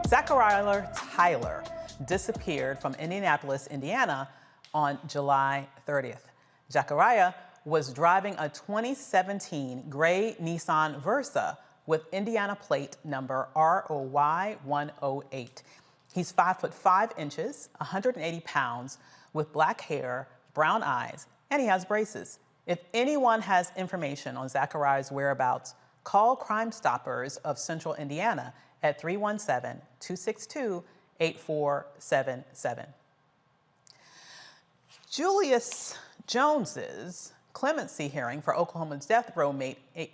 Zachariah Tyler disappeared from Indianapolis, Indiana on July 30th. Zachariah was driving a 2017 gray Nissan Versa with Indiana plate number ROY 108. He's 5'5", 180 pounds, with black hair, brown eyes, and he has braces. If anyone has information on Zachariah's whereabouts, call Crime Stoppers of Central Indiana at 317-262-8477. Julius Jones's clemency hearing for Oklahoma's death row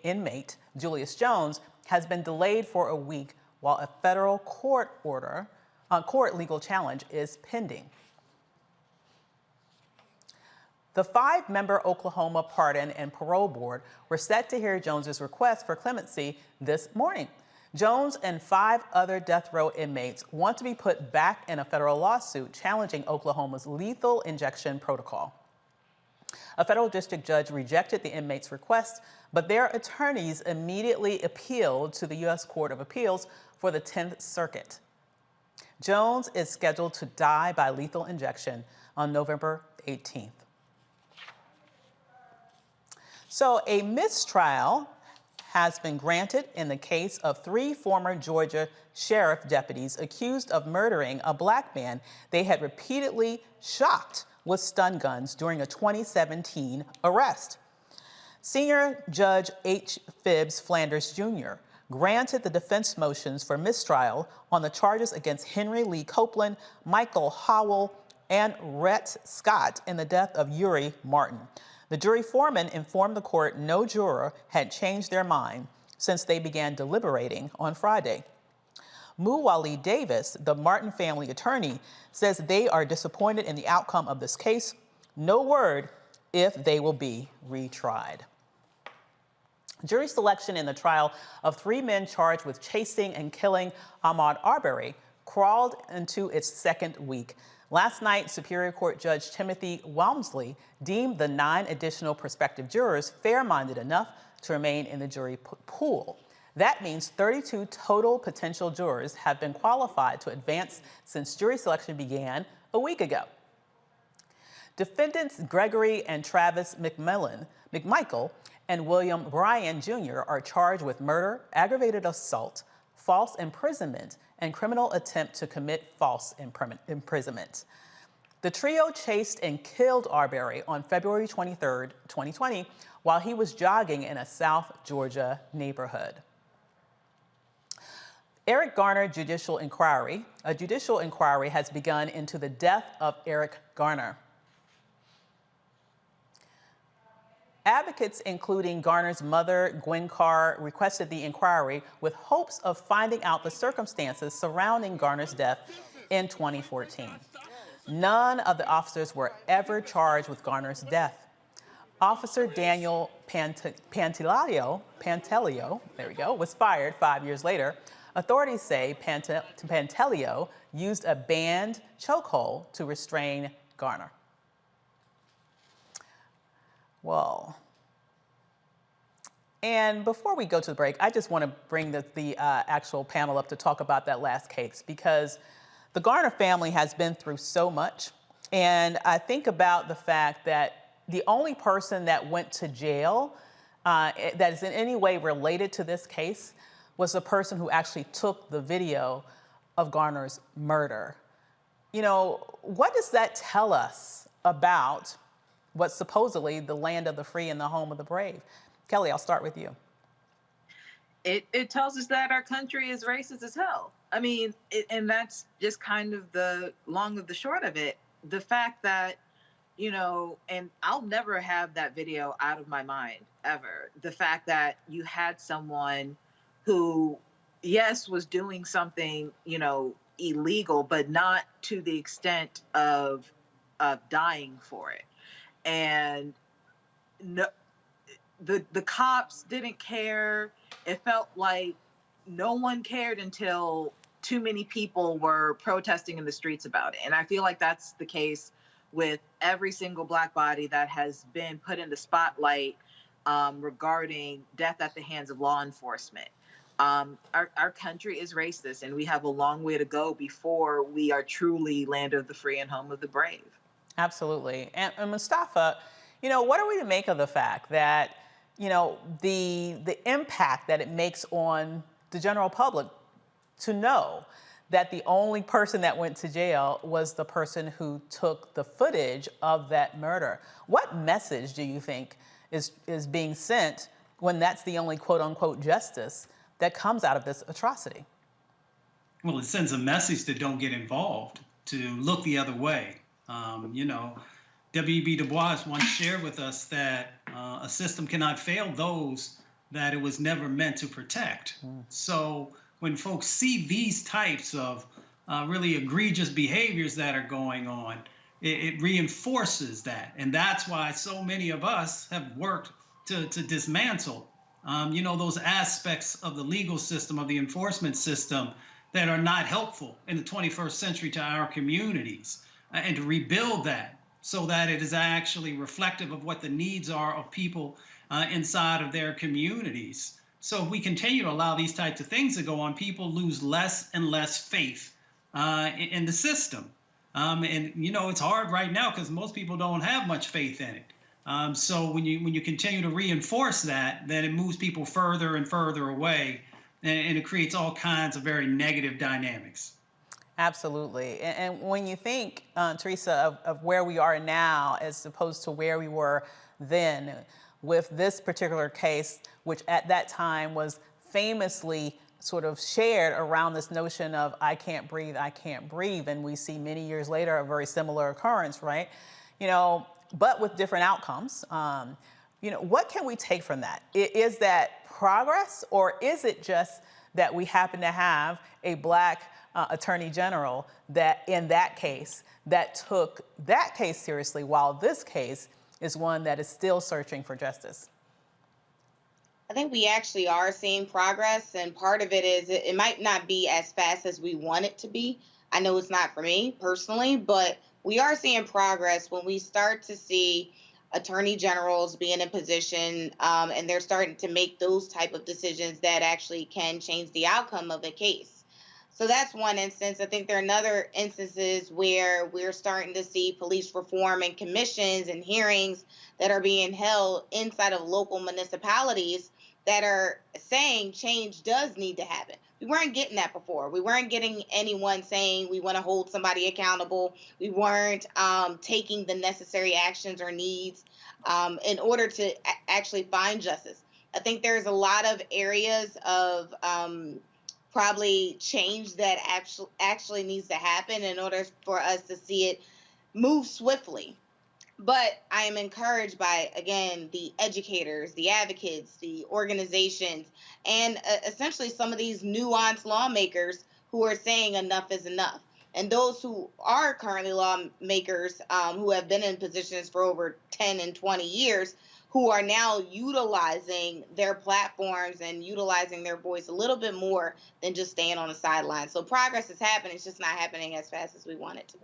inmate Julius Jones has been delayed for a week while a federal court legal challenge is pending. The 5-member Oklahoma Pardon and Parole Board were set to hear Jones's request for clemency this morning. Jones and 5 other death row inmates want to be put back in a federal lawsuit challenging Oklahoma's lethal injection protocol. A federal district judge rejected the inmates' request, but their attorneys immediately appealed to the U.S. Court of Appeals for the 10th Circuit. Jones is scheduled to die by lethal injection on November 18th. So a mistrial has been granted in the case of 3 former Georgia sheriff deputies accused of murdering a Black man they had repeatedly shot with stun guns during a 2017 arrest. Senior Judge H. Phibbs Flanders Jr. granted the defense motions for mistrial on the charges against Henry Lee Copeland, Michael Howell, and Rhett Scott in the death of Uri Martin. The jury foreman informed the court no juror had changed their mind since they began deliberating on Friday. Muwali Davis, the Martin family attorney, says they are disappointed in the outcome of this case. No word if they will be retried. Jury selection in the trial of 3 men charged with chasing and killing Ahmaud Arbery crawled into its 2nd week. Last night, Superior Court Judge Timothy Walmsley deemed the 9 additional prospective jurors fair-minded enough to remain in the jury pool. That means 32 total potential jurors have been qualified to advance since jury selection began a week ago. Defendants Gregory and Travis McMichael and William Bryan Jr. are charged with murder, aggravated assault, false imprisonment, and criminal attempt to commit false imprisonment. The trio chased and killed Arbery on February 23, 2020, while he was jogging in a South Georgia neighborhood. Eric Garner judicial inquiry. A judicial inquiry has begun into the death of Eric Garner. Advocates, including Garner's mother, Gwen Carr, requested the inquiry with hopes of finding out the circumstances surrounding Garner's death in 2014. None of the officers were ever charged with Garner's death. Officer Daniel Pantaleo, there we go, was fired 5 years later. Authorities say Pantaleo used a banned chokehold to restrain Garner. Well, and before we go to the break, I just want to bring the actual panel up to talk about that last case, because the Garner family has been through so much. And I think about the fact that the only person that went to jail that is in any way related to this case was the person who actually took the video of Garner's murder. You know, what does that tell us about what's supposedly the land of the free and the home of the brave? Kelly, I'll start with you. It tells us that our country is racist as hell. I mean, and that's just kind of the long of the short of it. The fact that, you know, and I'll never have that video out of my mind, ever. The fact that you had someone who, yes, was doing something, you know, illegal, but not to the extent of dying for it. And no, the cops didn't care. It felt like no one cared until too many people were protesting in the streets about it. And I feel like that's the case with every single Black body that has been put in the spotlight regarding death at the hands of law enforcement. Our country is racist, and we have a long way to go before we are truly land of the free and home of the brave. Absolutely. And Mustafa, you know, what are we to make of the fact that, you know, the impact that it makes on the general public to know that the only person that went to jail was the person who took the footage of that murder? What message do you think is being sent when that's the only quote unquote justice that comes out of this atrocity? Well, it sends a message that don't get involved, to look the other way. You know, W.E.B. Du Bois once shared with us that a system cannot fail those that it was never meant to protect. So when folks see these types of really egregious behaviors that are going on, it reinforces that. And that's why so many of us have worked to dismantle, those aspects of the legal system, of the enforcement system that are not helpful in the 21st century to our communities, and to rebuild that so that it is actually reflective of what the needs are of people inside of their communities. So if we continue to allow these types of things to go on, people lose less and less faith in the system. And it's hard right now because most people don't have much faith in it. So when you continue to reinforce that, then it moves people further and further away, and it creates all kinds of very negative dynamics. Absolutely. And when you think, Teresa, of where we are now as opposed to where we were then with this particular case, which at that time was famously sort of shared around this notion of I can't breathe, and we see many years later a very similar occurrence, right? But with different outcomes. What can we take from that? Is that progress, or is it just that we happen to have a Black Attorney General that in that case that took that case seriously, while this case is one that is still searching for justice? I think we actually are seeing progress, and part of it is it might not be as fast as we want it to be. I know it's not for me personally, but we are seeing progress when we start to see attorney generals being in position, and they're starting to make those type of decisions that actually can change the outcome of a case. So that's one instance. I think there are other instances where we're starting to see police reform and commissions and hearings that are being held inside of local municipalities that are saying change does need to happen. We weren't getting that before. We weren't getting anyone saying we want to hold somebody accountable. We weren't taking the necessary actions or needs in order to actually find justice. I think there's a lot of areas of probably change that actually needs to happen in order for us to see it move swiftly. But I am encouraged by, again, the educators, the advocates, the organizations, and essentially some of these nuanced lawmakers who are saying enough is enough. And those who are currently lawmakers who have been in positions for over 10 and 20 years, who are now utilizing their platforms and utilizing their voice a little bit more than just staying on the sidelines. So progress is happening. It's just not happening as fast as we want it to.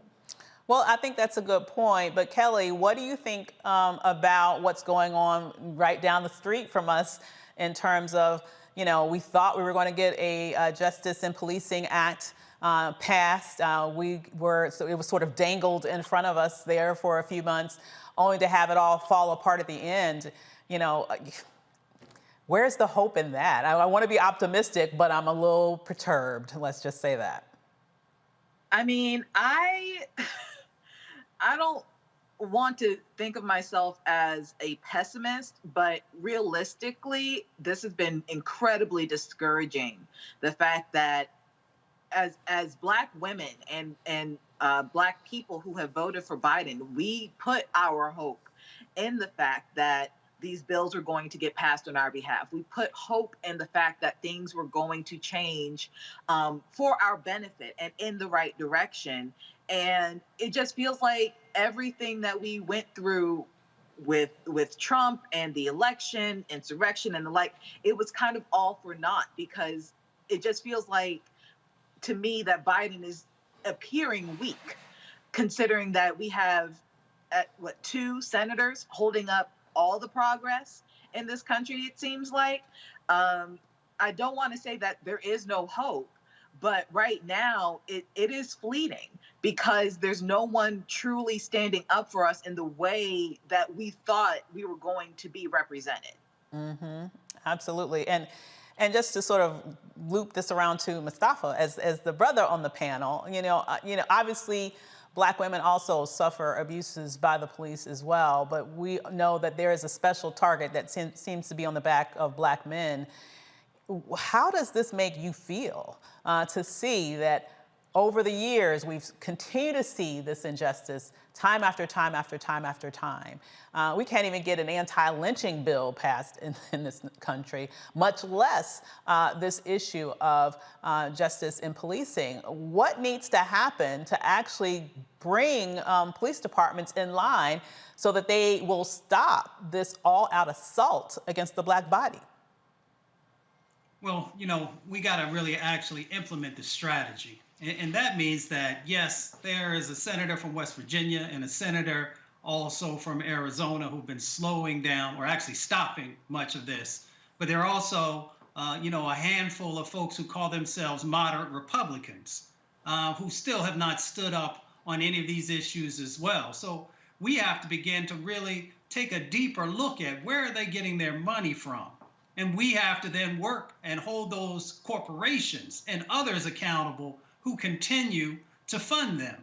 Well, I think that's a good point. But Kelly, what do you think about what's going on right down the street from us in terms of, we thought we were going to get a Justice and Policing Act passed. So it was sort of dangled in front of us there for a few months, only to have it all fall apart at the end. Where's the hope in that? I want to be optimistic, but I'm a little perturbed. Let's just say that. I mean, I don't want to think of myself as a pessimist, but realistically, this has been incredibly discouraging. The fact that as Black women and Black people who have voted for Biden, we put our hope in the fact that these bills are going to get passed on our behalf. We put hope in the fact that things were going to change for our benefit and in the right direction. And it just feels like everything that we went through with Trump and the election, insurrection and the like, it was kind of all for naught, because it just feels like, to me, that Biden is appearing weak, considering that we have, 2 senators holding up all the progress in this country, it seems like. I don't want to say that there is no hope, but right now it is fleeting, because there's no one truly standing up for us in the way that we thought we were going to be represented. Mm-hmm. Absolutely. And just to sort of loop this around to Mustafa as the brother on the panel, obviously Black women also suffer abuses by the police as well, but we know that there is a special target that seems to be on the back of Black men. How does this make you feel to see that over the years, we've continued to see this injustice time after time after time after time. We can't even get an anti-lynching bill passed in this country, much less this issue of justice in policing. What needs to happen to actually bring police departments in line so that they will stop this all-out assault against the Black body? Well, you know, we got to really actually implement the strategy. And that means that, yes, there is a senator from West Virginia and a senator also from Arizona who've been slowing down or actually stopping much of this. But there are also, you know, a handful of folks who call themselves moderate Republicans who still have not stood up on any of these issues as well. So we have to begin to really take a deeper look at where are they getting their money from. And we have to then work and hold those corporations and others accountable who continue to fund them.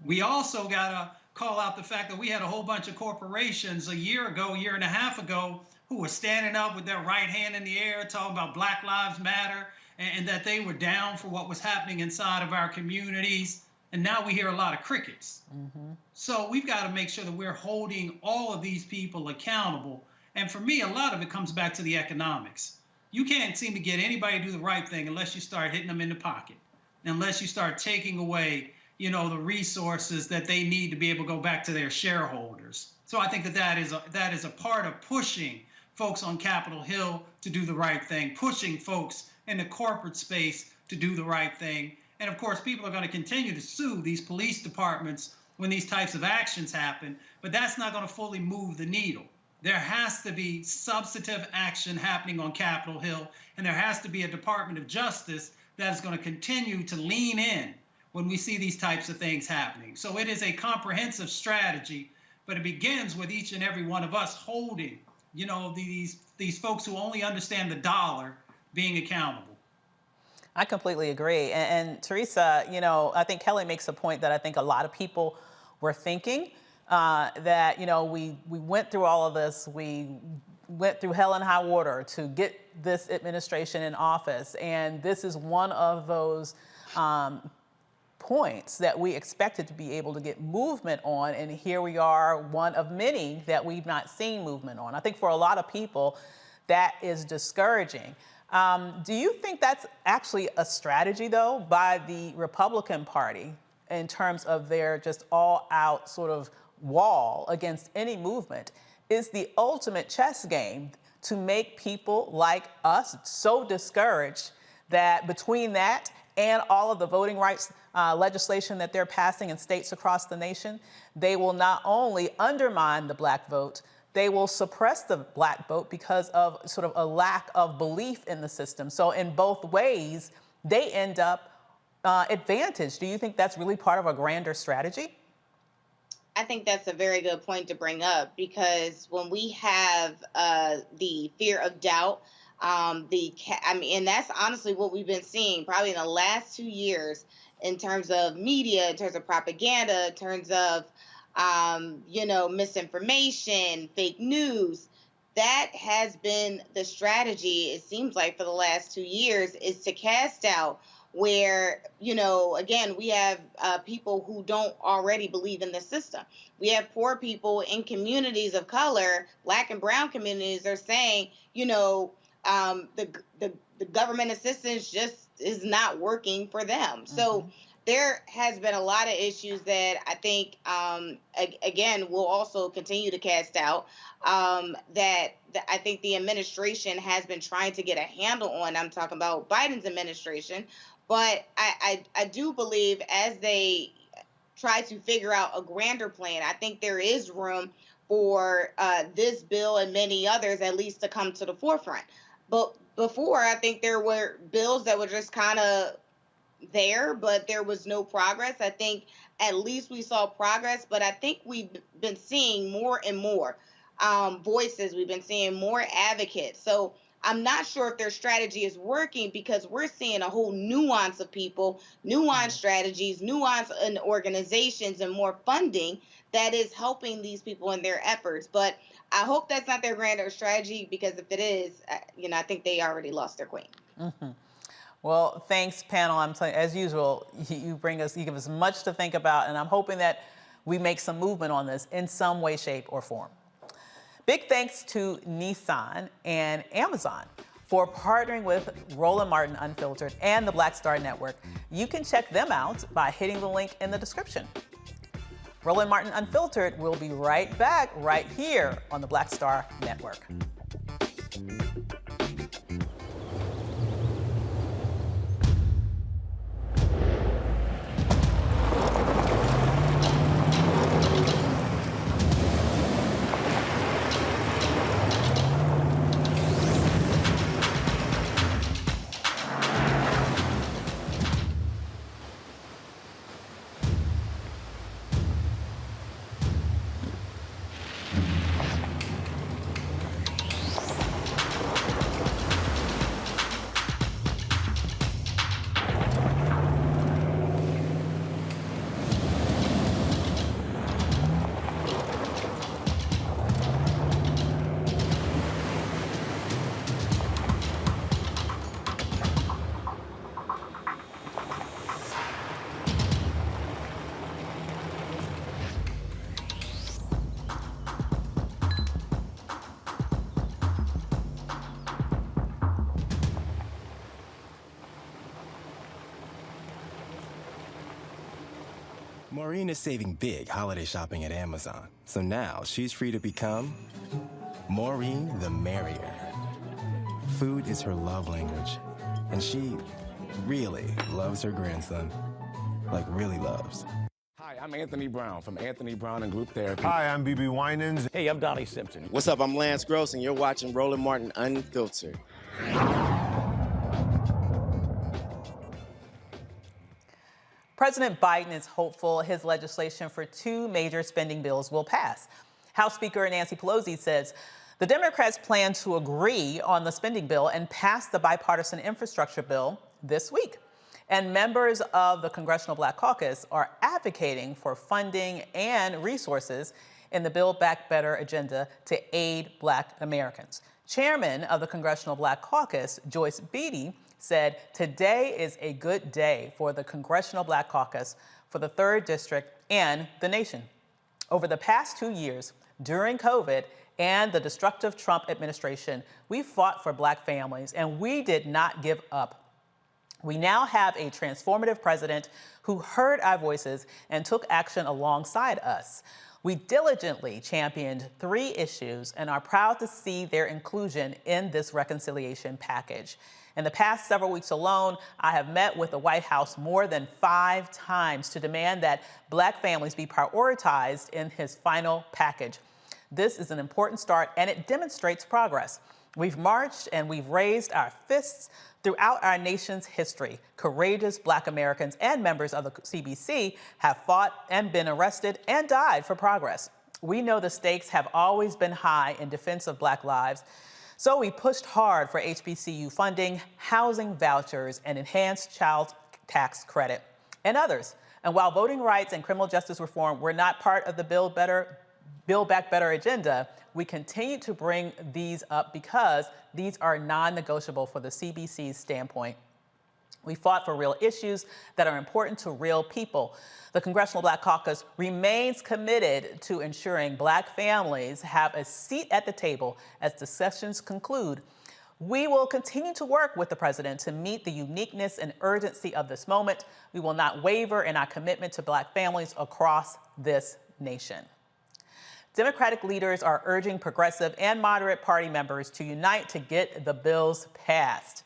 We also got to call out the fact that we had a whole bunch of corporations a year and a half ago, who were standing up with their right hand in the air, talking about Black Lives Matter, and that they were down for what was happening inside of our communities. And now we hear a lot of crickets. So we've got to make sure that we're holding all of these people accountable. And for me, a lot of it comes back to the economics. You can't seem to get anybody to do the right thing unless you start hitting them in the pocket, unless you start taking away, you know, the resources that they need to be able to go back to their shareholders. So I think that is a part of pushing folks on Capitol Hill to do the right thing, pushing folks in the corporate space to do the right thing. And of course, people are going to continue to sue these police departments when these types of actions happen, but that's not going to fully move the needle. There has to be substantive action happening on Capitol Hill, and there has to be a Department of Justice that is going to continue to lean in when we see these types of things happening. So it is a comprehensive strategy, but it begins with each and every one of us holding, you know, these folks who only understand the dollar being accountable. I completely agree. And Teresa, you know, I think Kelly makes a point that I think a lot of people were thinking, that, you know, we went through all of this. We went through hell and high water to get this administration in office. And this is one of those points that we expected to be able to get movement on. And here we are, one of many that we've not seen movement on. I think for a lot of people, that is discouraging. Do you think that's actually a strategy, though, by the Republican Party in terms of their just all-out sort of wall against any movement? Is the ultimate chess game to make people like us so discouraged that between that and all of the voting rights legislation that they're passing in states across the nation, they will not only undermine the Black vote, they will suppress the Black vote because of sort of a lack of belief in the system. So in both ways, they end up advantaged. Do you think that's really part of a grander strategy? I think that's a very good point to bring up, because when we have the fear of doubt, and that's honestly what we've been seeing probably in the last 2 years in terms of media, in terms of propaganda, in terms of, you know, misinformation, fake news. That has been the strategy, it seems like, for the last 2 years, is to cast out where, you know, again, we have people who don't already believe in the system. We have poor people in communities of color, Black and brown communities, are saying, you know, the government assistance just is not working for them. So there has been a lot of issues that I think, again, will also continue to cast out, that I think the administration has been trying to get a handle on. I'm talking about Biden's administration. But I do believe as they try to figure out a grander plan, I think there is room for this bill and many others at least to come to the forefront. But before, I think there were bills that were just kind of there, but there was no progress. I think at least we saw progress, but I think we've been seeing more and more voices. We've been seeing more advocates. So I'm not sure if their strategy is working, because we're seeing a whole nuance of people, nuance strategies, nuance in organizations, and more funding that is helping these people in their efforts. But I hope that's not their grander strategy, because if it is, you know, I think they already lost their queen. Well, thanks, panel. I'm telling you, as usual, you give us much to think about, and I'm hoping that we make some movement on this in some way, shape, or form. Big thanks to Nissan and Amazon for partnering with Roland Martin Unfiltered and the Black Star Network. You can check them out by hitting the link in the description. Roland Martin Unfiltered will be right back right here on the Black Star Network. Maureen is saving big holiday shopping at Amazon, so now she's free to become Maureen the Merrier. Food is her love language, and she really loves her grandson. Like, really loves. Hi, I'm Anthony Brown from Anthony Brown and Group Therapy. Hi, I'm BB Winans. Hey, I'm Donnie Simpson. What's up? I'm Lance Gross, and you're watching Roland Martin Unfiltered. President Biden is hopeful his legislation for 2 major spending bills will pass. House Speaker Nancy Pelosi says the Democrats plan to agree on the spending bill and pass the bipartisan infrastructure bill this week. And members of the Congressional Black Caucus are advocating for funding and resources in the Build Back Better agenda to aid Black Americans. Chairman of the Congressional Black Caucus, Joyce Beatty, said today is a good day for the Congressional Black Caucus, for the 3rd District, and the nation. Over the past 2 years, during COVID and the destructive Trump administration, we fought for Black families, and we did not give up. We now have a transformative president who heard our voices and took action alongside us. We diligently championed 3 issues and are proud to see their inclusion in this reconciliation package. In the past several weeks alone, I have met with the White House more than 5 times to demand that Black families be prioritized in his final package. This is an important start, and it demonstrates progress. We've marched and we've raised our fists throughout our nation's history. Courageous Black Americans and members of the CBC have fought and been arrested and died for progress. We know the stakes have always been high in defense of Black lives. So we pushed hard for HBCU funding, housing vouchers, and enhanced child tax credit, and others. And while voting rights and criminal justice reform were not part of the Build Back Better agenda, we continue to bring these up because these are non-negotiable for the CBC's standpoint. We fought for real issues that are important to real people. The Congressional Black Caucus remains committed to ensuring Black families have a seat at the table as discussions conclude. We will continue to work with the president to meet the uniqueness and urgency of this moment. We will not waver in our commitment to Black families across this nation. Democratic leaders are urging progressive and moderate party members to unite to get the bills passed.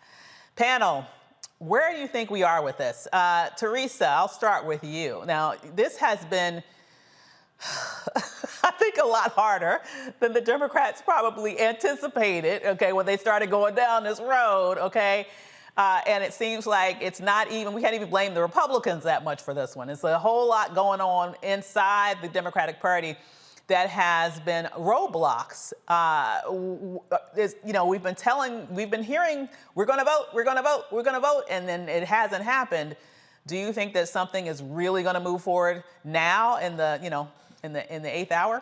Panel, where do you think we are with this? Teresa, I'll start with you. Now, this has been, I think, a lot harder than the Democrats probably anticipated, okay, when they started going down this road, okay? And it seems like it's not even, we can't even blame the Republicans that much for this one. It's a whole lot going on inside the Democratic Party that has been roadblocks. We've been hearing, we're gonna vote, and then it hasn't happened. Do you think that something is really gonna move forward now in the 8th hour?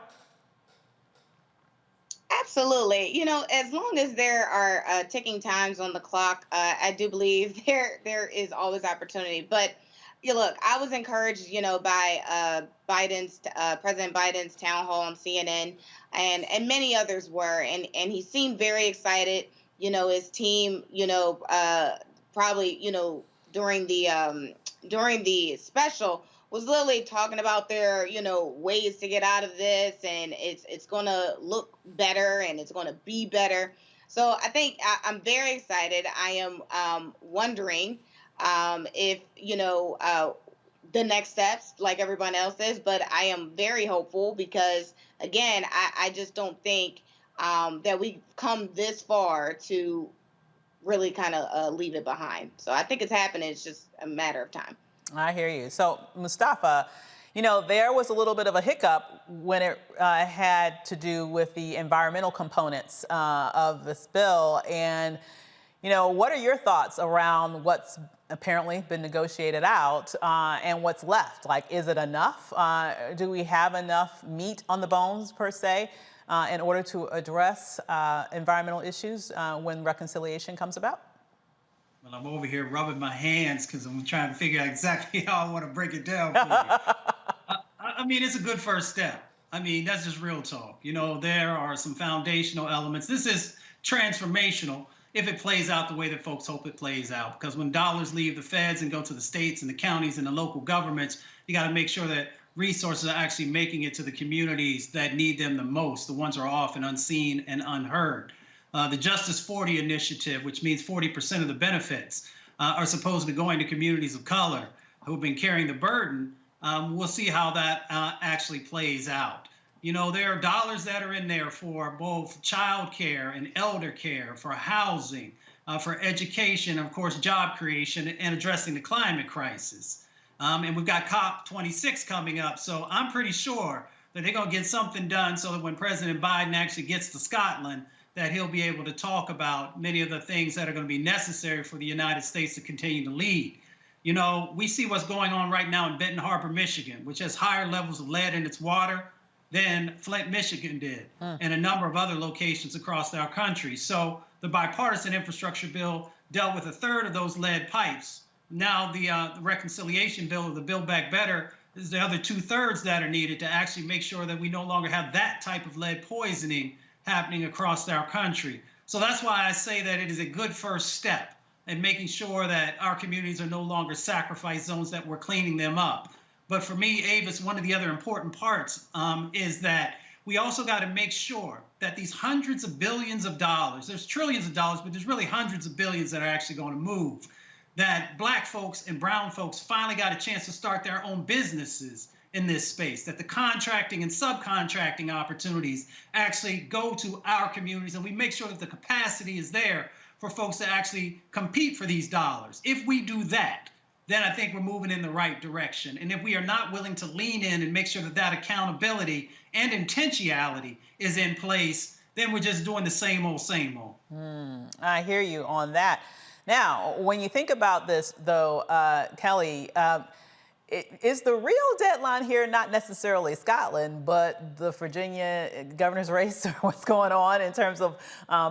Absolutely. You know, as long as there are ticking times on the clock, I do believe there is always opportunity. But you look, I was encouraged, you know, by President Biden's town hall on CNN, and many others were, and he seemed very excited. You know, his team, you know, probably, you know, during the special was literally talking about their, you know, ways to get out of this, and it's going to look better and it's going to be better. So I think I'm very excited. I am wondering if, you know, the next steps, like everyone else is, but I am very hopeful because, again, I just don't think that we've come this far to really kind of leave it behind. So I think it's happening. It's just a matter of time. I hear you. So, Mustafa, you know, there was a little bit of a hiccup when it had to do with the environmental components of this bill. And, you know, what are your thoughts around what's apparently been negotiated out and what's left? Like, is it enough? Do we have enough meat on the bones, per se, in order to address environmental issues when reconciliation comes about? Well, I'm over here rubbing my hands because I'm trying to figure out exactly how I want to break it down for you. I mean, it's a good first step. I mean, that's just real talk. You know, there are some foundational elements. This is transformational if it plays out the way that folks hope it plays out. Because when dollars leave the feds and go to the states and the counties and the local governments, you got to make sure that resources are actually making it to the communities that need them the most, the ones who are often unseen and unheard. The Justice 40 initiative, which means 40% of the benefits are supposed to be going to communities of color who've been carrying the burden. We'll see how that actually plays out. You know, there are dollars that are in there for both child care and elder care, for housing, for education, of course, job creation, and addressing the climate crisis. And we've got COP26 coming up. So I'm pretty sure that they're going to get something done so that when President Biden actually gets to Scotland, that he'll be able to talk about many of the things that are going to be necessary for the United States to continue to lead. You know, we see what's going on right now in Benton Harbor, Michigan, which has higher levels of lead in its water than Flint, Michigan did, and a number of other locations across our country. So the bipartisan infrastructure bill dealt with a third of those lead pipes. Now the reconciliation bill, or the Build Back Better, is the other 2/3 that are needed to actually make sure that we no longer have that type of lead poisoning happening across our country. So that's why I say that it is a good first step in making sure that our communities are no longer sacrifice zones, that we're cleaning them up. But for me, Avis, one of the other important parts is that we also got to make sure that these hundreds of billions of dollars, there's trillions of dollars, but there's really hundreds of billions that are actually going to move, that Black folks and brown folks finally got a chance to start their own businesses in this space, that the contracting and subcontracting opportunities actually go to our communities, and we make sure that the capacity is there for folks to actually compete for these dollars. If we do that, then I think we're moving in the right direction. And if we are not willing to lean in and make sure that that accountability and intentionality is in place, then we're just doing the same old, same old. I hear you on that. Now, when you think about this, though, Kelly, is the real deadline here not necessarily Scotland, but the Virginia governor's race, or what's going on in terms of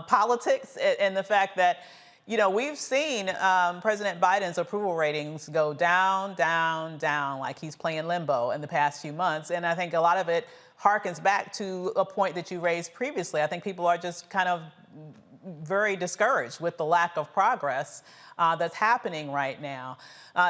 politics, and the fact that, you know, we've seen President Biden's approval ratings go down, down, down, like he's playing limbo in the past few months. And I think a lot of it harkens back to a point that you raised previously. I think people are just kind of very discouraged with the lack of progress that's happening right now.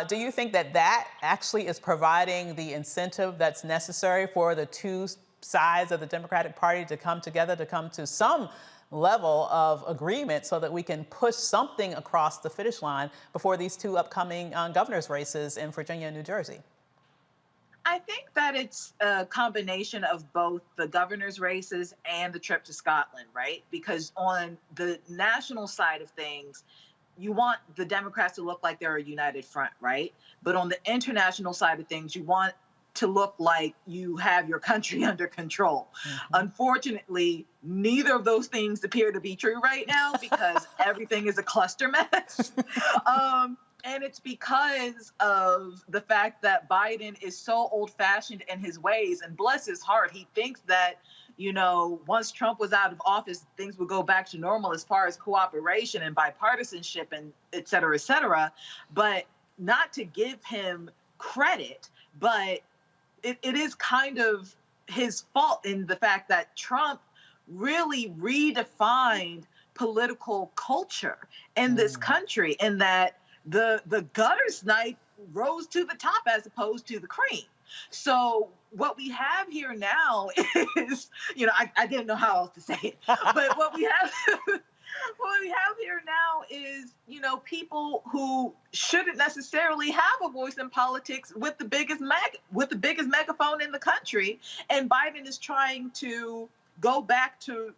Do you think that that actually is providing the incentive that's necessary for the two sides of the Democratic Party to come together, to come to some level of agreement so that we can push something across the finish line before these two upcoming governor's races in Virginia and New Jersey? I think that it's a combination of both the governor's races and the trip to Scotland, right? Because on the national side of things, you want the Democrats to look like they're a united front, right? But on the international side of things, you want to look like you have your country under control. Unfortunately, neither of those things appear to be true right now because everything is a cluster mess. And it's because of the fact that Biden is so old-fashioned in his ways, and bless his heart, he thinks that, you know, once Trump was out of office, things would go back to normal as far as cooperation and bipartisanship and et cetera, but not to give him credit, but it is kind of his fault in the fact that Trump really redefined political culture in this country, and that the gutter snipe rose to the top as opposed to the cream. So what we have here now is, you know, I didn't know how else to say it, but what we have what we have here now is, you know, people who shouldn't necessarily have a voice in politics with the biggest megaphone in the country, and Biden is trying to go back to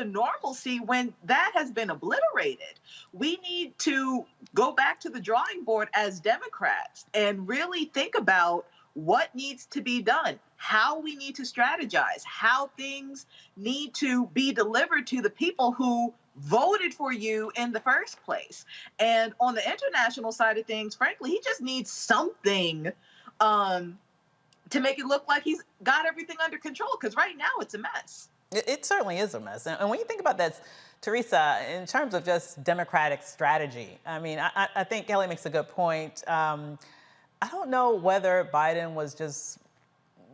normalcy when that has been obliterated. We need to go back to the drawing board as Democrats and really think about what needs to be done, how we need to strategize, how things need to be delivered to the people who voted for you in the first place. And on the international side of things, frankly, he just needs something to make it look like he's got everything under control, because right now it's a mess. It certainly is a mess. And when you think about that, Teresa, in terms of just Democratic strategy, I mean, I think Kelly makes a good point. I don't know whether Biden was just,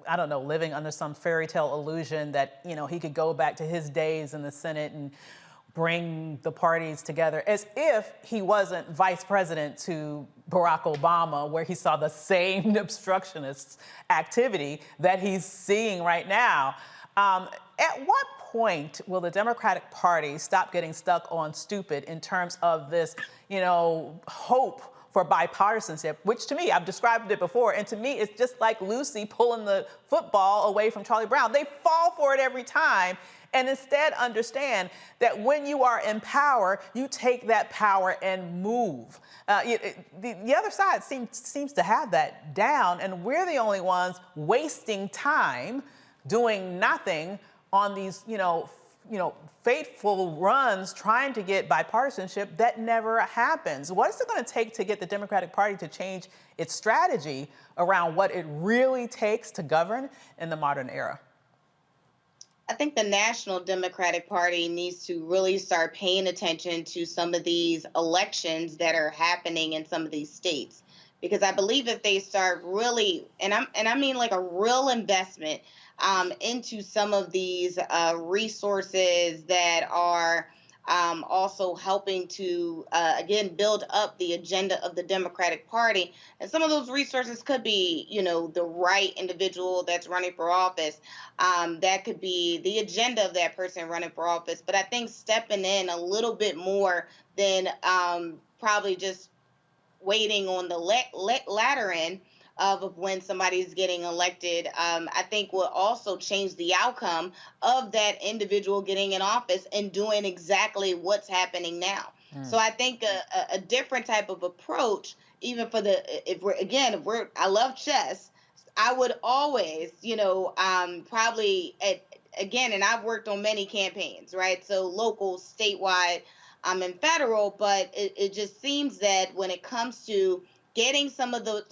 I don't know, living under some fairy tale illusion that, you know, he could go back to his days in the Senate and bring the parties together, as if he wasn't vice president to Barack Obama, where he saw the same obstructionist activity that he's seeing right now. At what point will the Democratic Party stop getting stuck on stupid in terms of this, you know, hope for bipartisanship, which to me, I've described it before, and to me, it's just like Lucy pulling the football away from Charlie Brown. They fall for it every time, and instead understand that when you are in power, you take that power and move. The other side seems to have that down, and we're the only ones wasting time doing nothing on these, you know, fateful runs trying to get bipartisanship that never happens. What is it going to take to get the Democratic Party to change its strategy around what it really takes to govern in the modern era? I think the National Democratic Party needs to really start paying attention to some of these elections that are happening in some of these states, because I believe if they start really, and I mean like a real investment into some of these resources that are also helping to, again, build up the agenda of the Democratic Party. And some of those resources could be, you know, the right individual that's running for office. That could be the agenda of that person running for office. But I think stepping in a little bit more than probably just waiting on the latter end of when somebody's getting elected, I think will also change the outcome of that individual getting in office and doing exactly what's happening now. So I think a different type of approach, even for I love chess, I would always, you know, probably and I've worked on many campaigns, right? So local, statewide, and federal, but it just seems that when it comes to getting some of the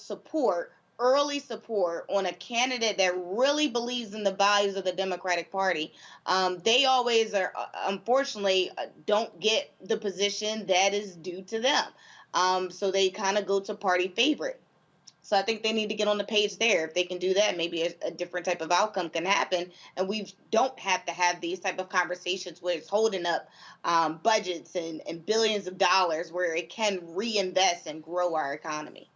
early support on a candidate that really believes in the values of the Democratic Party, they always are, unfortunately, don't get the position that is due to them. So they kind of go to party favorite. So I think they need to get on the page there. If they can do that, maybe a different type of outcome can happen. And we don't have to have these type of conversations where it's holding up budgets and billions of dollars where it can reinvest and grow our economy.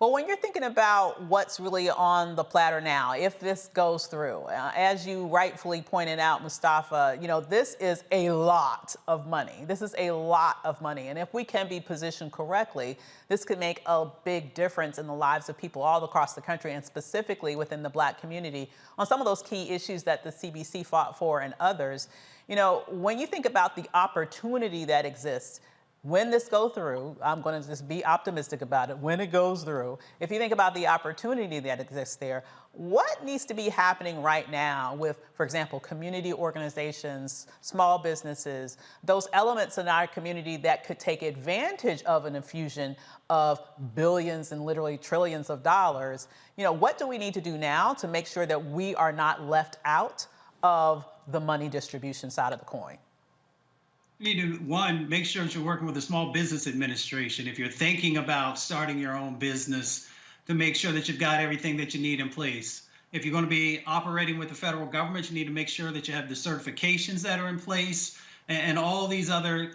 Well, when you're thinking about what's really on the platter now, if this goes through, as you rightfully pointed out, Mustafa, you know, this is a lot of money. This is a lot of money. And if we can be positioned correctly, this could make a big difference in the lives of people all across the country, and specifically within the Black community on some of those key issues that the CBC fought for and others. You know, when you think about the opportunity that exists, when this goes through, I'm going to just be optimistic about it. When it goes through, if you think about the opportunity that exists there, what needs to be happening right now with, for example, community organizations, small businesses, those elements in our community that could take advantage of an infusion of billions and literally trillions of dollars? You know, what do we need to do now to make sure that we are not left out of the money distribution side of the coin? You need to, one, make sure that you're working with the Small Business Administration. If you're thinking about starting your own business, to make sure that you've got everything that you need in place. If you're going to be operating with the federal government, you need to make sure that you have the certifications that are in place and all these other,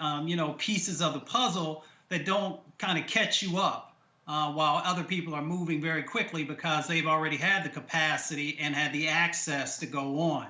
pieces of the puzzle that don't kind of catch you up while other people are moving very quickly because they've already had the capacity and had the access to go on.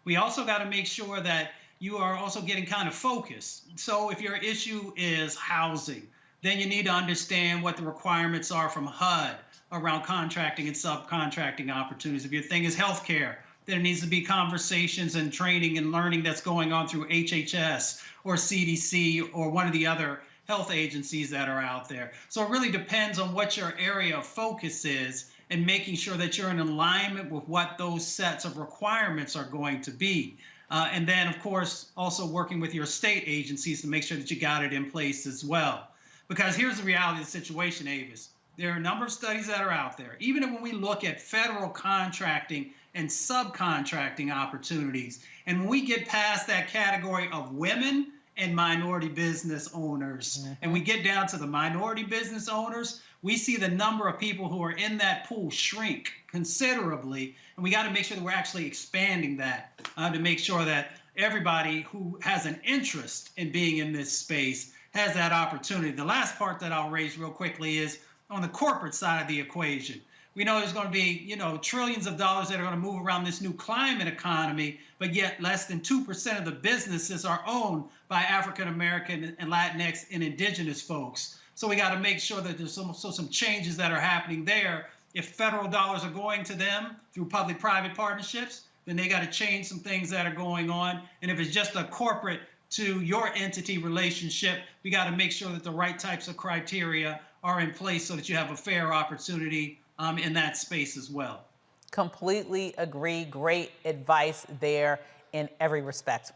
We also got to make sure that you are also getting kind of focused. So if your issue is housing, then you need to understand what the requirements are from HUD around contracting and subcontracting opportunities. If your thing is healthcare, there needs to be conversations and training and learning that's going on through HHS or CDC or one of the other health agencies that are out there. So it really depends on what your area of focus is and making sure that you're in alignment with what those sets of requirements are going to be. And then, of course, also working with your state agencies to make sure that you got it in place as well. Because here's the reality of the situation, Avis. There are a number of studies that are out there. Even when we look at federal contracting and subcontracting opportunities, and when we get past that category of women and minority business owners, and we get down to the minority business owners, we see the number of people who are in that pool shrink considerably, and we got to make sure that we're actually expanding that to make sure that everybody who has an interest in being in this space has that opportunity. The last part that I'll raise real quickly is on the corporate side of the equation. We know there's going to be, trillions of dollars that are going to move around this new climate economy, but yet less than 2% of the businesses are owned by African American and Latinx and indigenous folks. So we got to make sure that there's some changes that are happening there. If federal dollars are going to them through public-private partnerships, then they got to change some things that are going on. And if it's just a corporate to your entity relationship, we got to make sure that the right types of criteria are in place so that you have a fair opportunity in that space as well. Completely agree. Great advice there in every respect.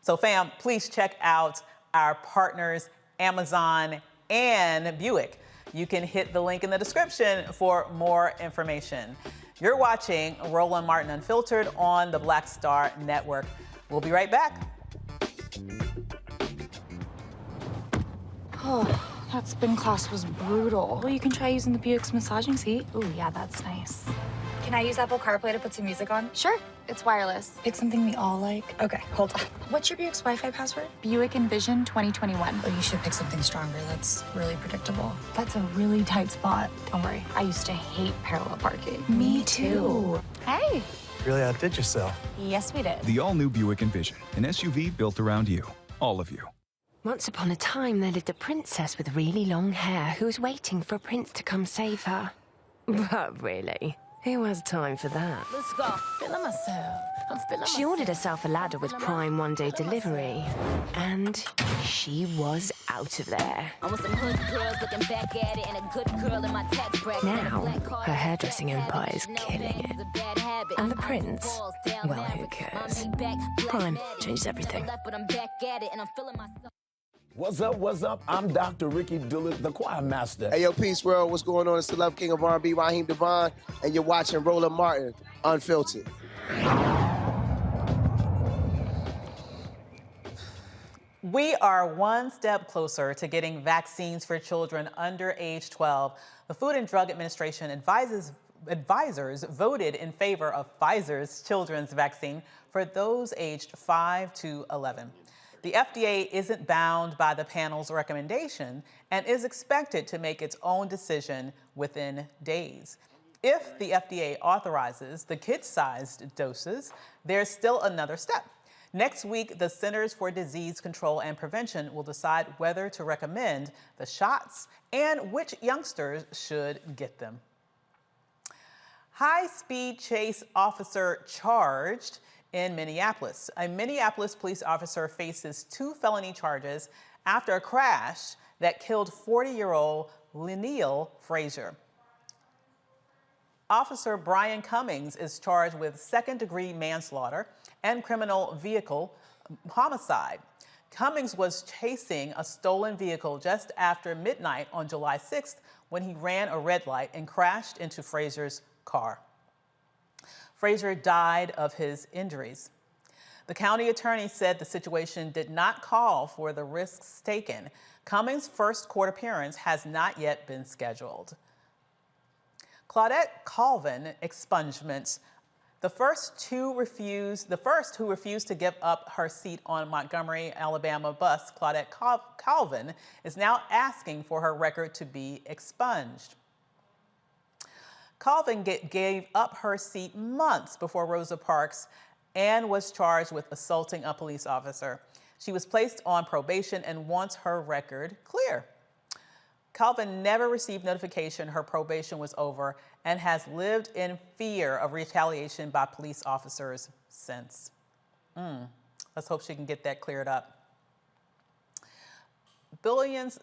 So fam, please check out our partners, Amazon and Buick. You can hit the link in the description for more information. You're watching Roland Martin Unfiltered on the Black Star Network. We'll be right back. Oh, that spin class was brutal. Well, you can try using the Buick's massaging seat. Ooh, yeah, that's nice. Can I use Apple CarPlay to put some music on? Sure, it's wireless. It's something we all like. Okay, hold on. What's your Buick's Wi-Fi password? Buick Envision 2021. Oh, you should pick something stronger. That's really predictable. That's a really tight spot. Don't worry, I used to hate parallel parking. Me too. Hey. Really outdid yourself. Yes, we did. The all-new Buick Envision, an SUV built around you, all of you. Once upon a time, there lived a princess with really long hair who was waiting for a prince to come save her. But really, who has time for that? Let's go. Feeling myself. I'm feeling She ordered herself a ladder with Prime one-day delivery, and she was out of there. I want some hood girls looking back at it and a good girl in my tax bracket. Now, her hairdressing empire is killing it. And the prince, well, who cares? Prime changes everything. What's up, what's up? I'm Dr. Ricky Dillard, the choir master. Hey, yo, Peace World, what's going on? It's the Love King of R&B, Raheem Devon, and you're watching Roland Martin Unfiltered. We are one step closer to getting vaccines for children under age 12. The Food and Drug Administration advisors voted in favor of Pfizer's children's vaccine for those aged 5 to 11. The FDA isn't bound by the panel's recommendation and is expected to make its own decision within days. If the FDA authorizes the kid-sized doses, there's still another step. Next week, the Centers for Disease Control and Prevention will decide whether to recommend the shots and which youngsters should get them. High-speed chase officer charged in Minneapolis. A Minneapolis police officer faces 2 felony charges after a crash that killed 40-year-old Linnell Frazier. Officer Brian Cummings is charged with second-degree manslaughter and criminal vehicle homicide. Cummings was chasing a stolen vehicle just after midnight on July 6th when he ran a red light and crashed into Frazier's car. Frazier died of his injuries. The county attorney said the situation did not call for the risks taken. Cummings' first court appearance has not yet been scheduled. Claudette Colvin expungements. The first who refused to give up her seat on Montgomery, Alabama bus, Claudette Colvin, is now asking for her record to be expunged. Colvin gave up her seat months before Rosa Parks and was charged with assaulting a police officer. She was placed on probation and wants her record clear. Colvin never received notification her probation was over and has lived in fear of retaliation by police officers since. Let's hope she can get that cleared up. Billions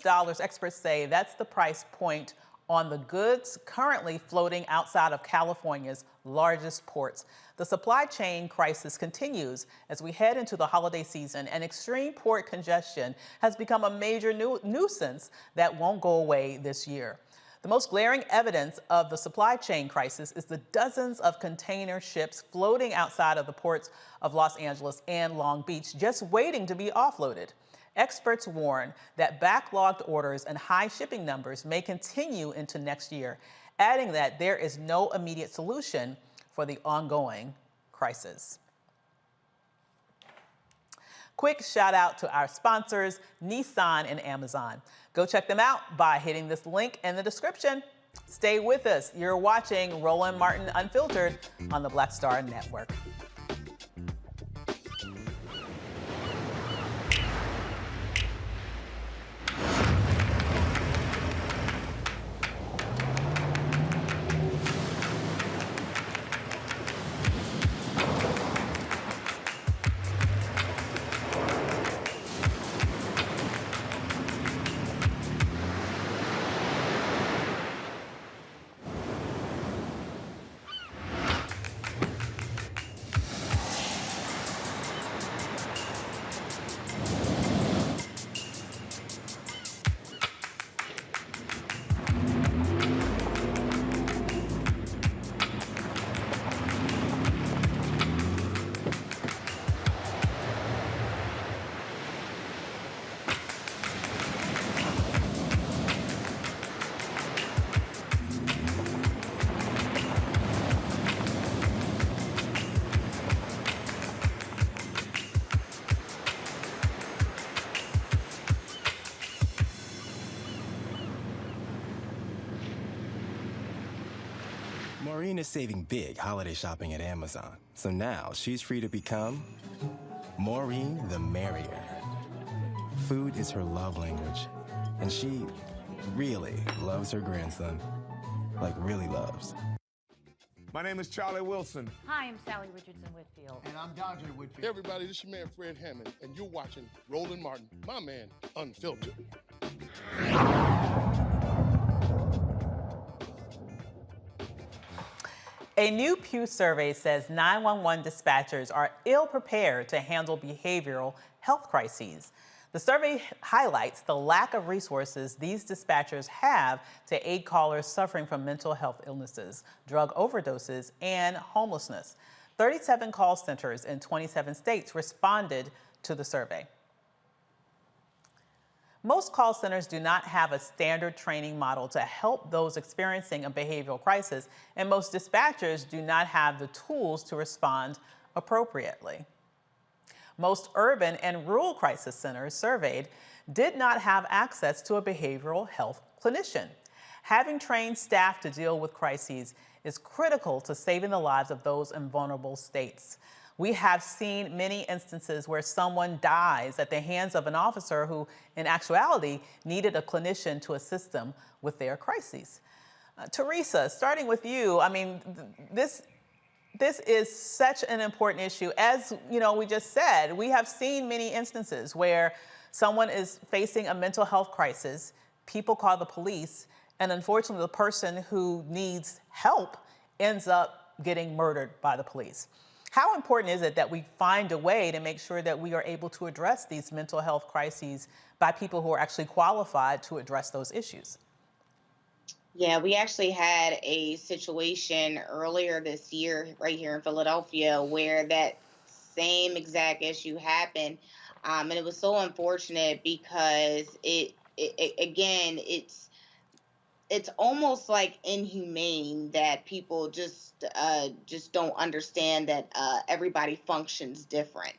dollars, experts say that's the price point on the goods currently floating outside of California's largest ports. The supply chain crisis continues as we head into the holiday season, and extreme port congestion has become a major nuisance that won't go away this year. The most glaring evidence of the supply chain crisis is the dozens of container ships floating outside of the ports of Los Angeles and Long Beach, just waiting to be offloaded. Experts warn that backlogged orders and high shipping numbers may continue into next year, adding that there is no immediate solution for the ongoing crisis. Quick shout out to our sponsors, Nissan and Amazon. Go check them out by hitting this link in the description. Stay with us. You're watching Roland Martin Unfiltered on the Black Star Network. Maureen is saving big holiday shopping at Amazon, so now she's free to become Maureen the Merrier. Food is her love language, and she really loves her grandson. Like, really loves. My name is Charlie Wilson. Hi, I'm Sally Richardson Whitfield. And I'm Dodger Whitfield. Hey everybody, this is your man Fred Hammond, and you're watching Roland Martin, my man, Unfiltered. A new Pew survey says 911 dispatchers are ill-prepared to handle behavioral health crises. The survey highlights the lack of resources these dispatchers have to aid callers suffering from mental health illnesses, drug overdoses, and homelessness. 37 call centers in 27 states responded to the survey. Most call centers do not have a standard training model to help those experiencing a behavioral crisis, and most dispatchers do not have the tools to respond appropriately. Most urban and rural crisis centers surveyed did not have access to a behavioral health clinician. Having trained staff to deal with crises is critical to saving the lives of those in vulnerable states. We have seen many instances where someone dies at the hands of an officer who, in actuality, needed a clinician to assist them with their crises. Teresa, starting with you, I mean, this This is such an important issue. As you know, we just said, we have seen many instances where someone is facing a mental health crisis, people call the police, and unfortunately the person who needs help ends up getting murdered by the police. How important is it that we find a way to make sure that we are able to address these mental health crises by people who are actually qualified to address those issues? Yeah, we actually had a situation earlier this year right here in Philadelphia where that same exact issue happened. And it was so unfortunate because again, it's almost like inhumane that people just don't understand that everybody functions different.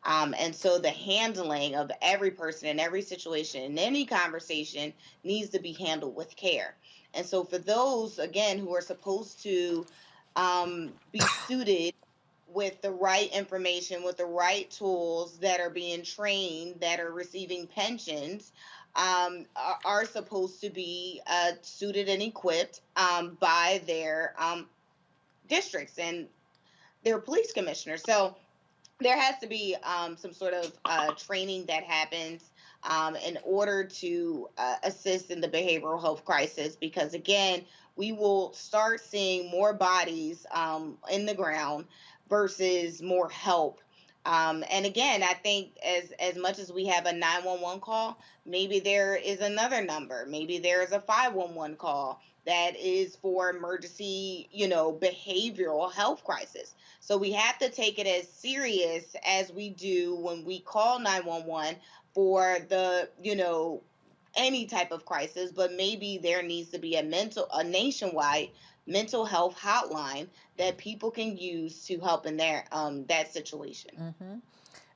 And so the handling of every person in every situation in any conversation needs to be handled with care. And so for those, again, who are supposed to be suited with the right information, with the right tools, that are being trained, that are receiving pensions, are supposed to be suited and equipped by their districts and their police commissioners. So there has to be some sort of training that happens in order to assist in the behavioral health crisis, because again, we will start seeing more bodies in the ground versus more help. And again, I think as much as we have a 911 call, maybe there is another number. Maybe there is a 511 call that is for emergency, behavioral health crisis. So we have to take it as serious as we do when we call 911 for the, any type of crisis, but maybe there needs to be a nationwide mental health hotline that people can use to help in their that situation. Mm-hmm.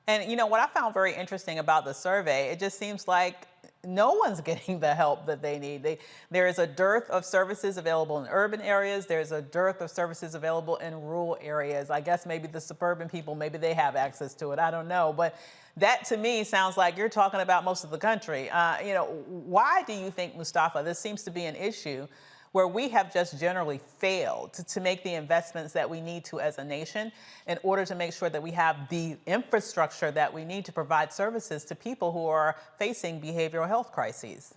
And what I found very interesting about the survey, it just seems like no one's getting the help that they need. There is a dearth of services available in urban areas. There's a dearth of services available in rural areas. I guess maybe the suburban people, maybe they have access to it. I don't know. But that to me sounds like you're talking about most of the country. Why do you think, Mustafa, this seems to be an issue where we have just generally failed to make the investments that we need to as a nation in order to make sure that we have the infrastructure that we need to provide services to people who are facing behavioral health crises?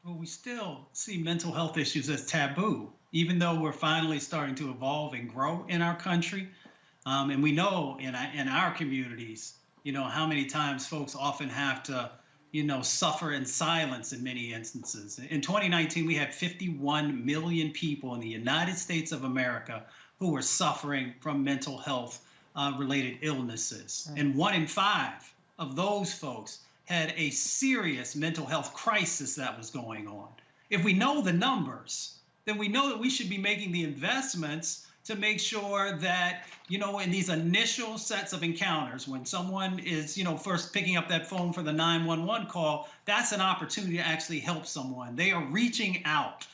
Well, we still see mental health issues as taboo, even though we're finally starting to evolve and grow in our country. And we know in our communities, how many times folks often have to suffer in silence in many instances. In 2019, we had 51 million people in the United States of America who were suffering from mental health related illnesses. And 1 in 5 of those folks had a serious mental health crisis that was going on. If we know the numbers, then we know that we should be making the investments to make sure that, in these initial sets of encounters, when someone is, first picking up that phone for the 911 call, that's an opportunity to actually help someone. They are reaching out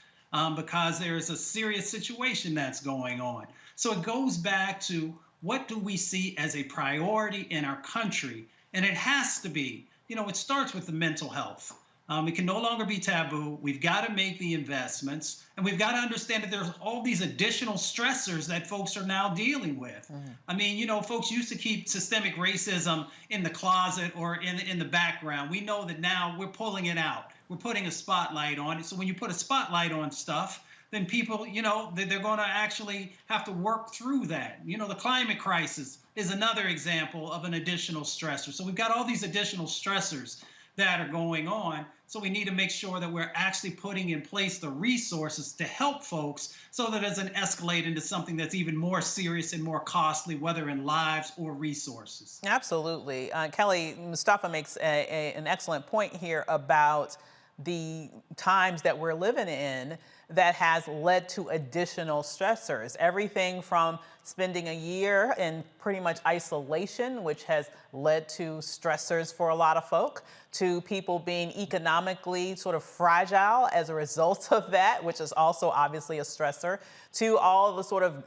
because there is a serious situation that's going on. So it goes back to, what do we see as a priority in our country? And it has to be, it starts with the mental health. It can no longer be taboo. We've got to make the investments, and we've got to understand that there's all these additional stressors that folks are now dealing with. I mean, folks used to keep systemic racism in the closet or in the background. We know that now we're pulling it out. We're putting a spotlight on it. So when you put a spotlight on stuff, then people, they're going to actually have to work through that. The climate crisis is another example of an additional stressor. So we've got all these additional stressors that are going on. So we need to make sure that we're actually putting in place the resources to help folks so that it doesn't escalate into something that's even more serious and more costly, whether in lives or resources. Absolutely. Kelly, Mustafa makes an excellent point here about the times that we're living in that has led to additional stressors. Everything from spending a year in pretty much isolation, which has led to stressors for a lot of folk, to people being economically sort of fragile as a result of that, which is also obviously a stressor, to all the sort of,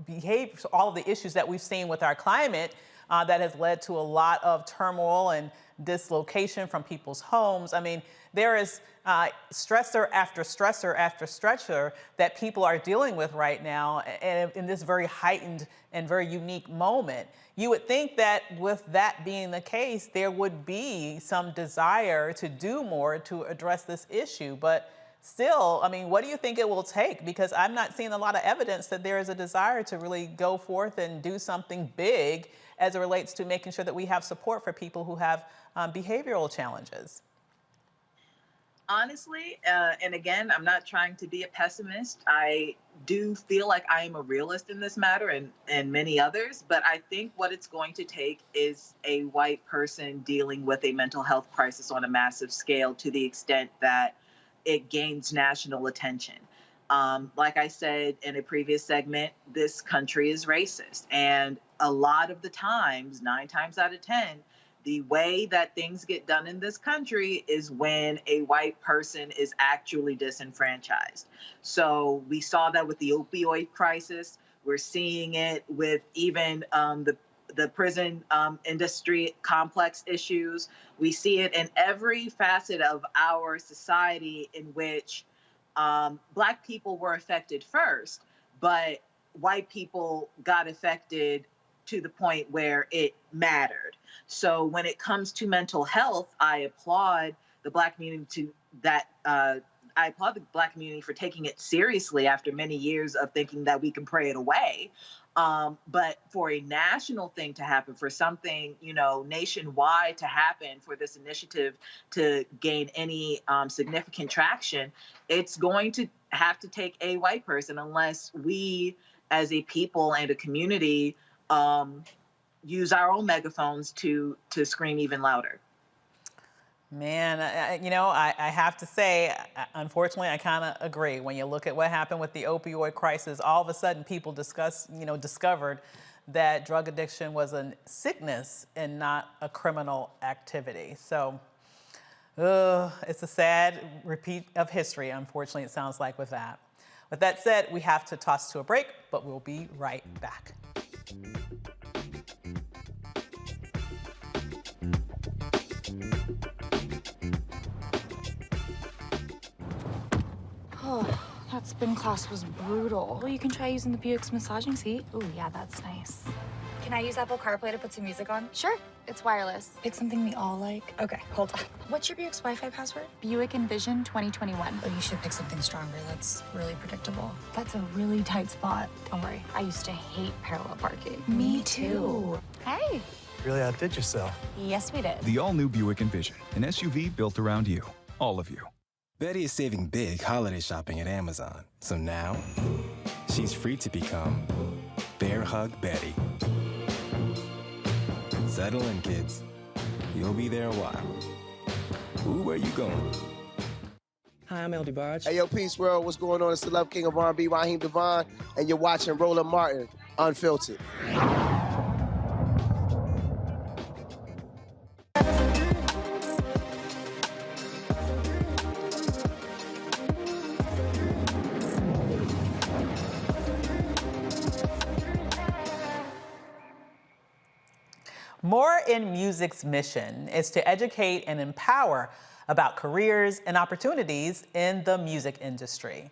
behavior, all of the issues that we've seen with our climate, that has led to a lot of turmoil and dislocation from people's homes. I mean, there is stressor after stressor after stressor that people are dealing with right now in this very heightened and very unique moment. You would think that with that being the case, there would be some desire to do more to address this issue. But still, I mean, what do you think it will take? Because I'm not seeing a lot of evidence that there is a desire to really go forth and do something big as it relates to making sure that we have support for people who have behavioral challenges. Honestly, and again, I'm not trying to be a pessimist. I do feel like I am a realist in this matter and many others, but I think what it's going to take is a white person dealing with a mental health crisis on a massive scale to the extent that it gains national attention. Like I said in a previous segment, this country is racist. And a lot of the times, 9 times out of 10, the way that things get done in this country is when a white person is actually disenfranchised. So we saw that with the opioid crisis. We're seeing it with even the prison industry complex issues. We see it in every facet of our society in which Black people were affected first, but white people got affected to the point where it mattered. So when it comes to mental health, I applaud the Black community for taking it seriously after many years of thinking that we can pray it away. But for a national thing to happen, for something, nationwide to happen, for this initiative to gain any significant traction, it's going to have to take a white person, unless we as a people and a community use our own megaphones to scream even louder. Man, I have to say, unfortunately, I kind of agree. When you look at what happened with the opioid crisis, all of a sudden people discovered that drug addiction was a sickness and not a criminal activity. So it's a sad repeat of history, unfortunately, it sounds like with that. With that said, we have to toss to a break, but we'll be right back. Oh, that spin class was brutal. Well, you can try using the Buick's massaging seat. Ooh, yeah, that's nice. Can I use Apple CarPlay to put some music on? Sure, it's wireless. It's something we all like. Okay, hold on. What's your Buick's Wi-Fi password? Buick Envision 2021. Oh, you should pick something stronger. That's really predictable. That's a really tight spot. Don't worry, I used to hate parallel parking. Me too. Hey. Really outdid yourself. Yes, we did. The all-new Buick Envision, an SUV built around you, all of you. Betty is saving big holiday shopping at Amazon. So now, she's free to become Bear Hug Betty. Settle in, kids. You'll be there a while. Ooh, where you going? Hi, I'm El DeBarge. Hey, yo, Peace World. What's going on? It's the Love King of R&B, Raheem Devon, and you're watching Roland Martin, Unfiltered. More in Music's mission is to educate and empower about careers and opportunities in the music industry.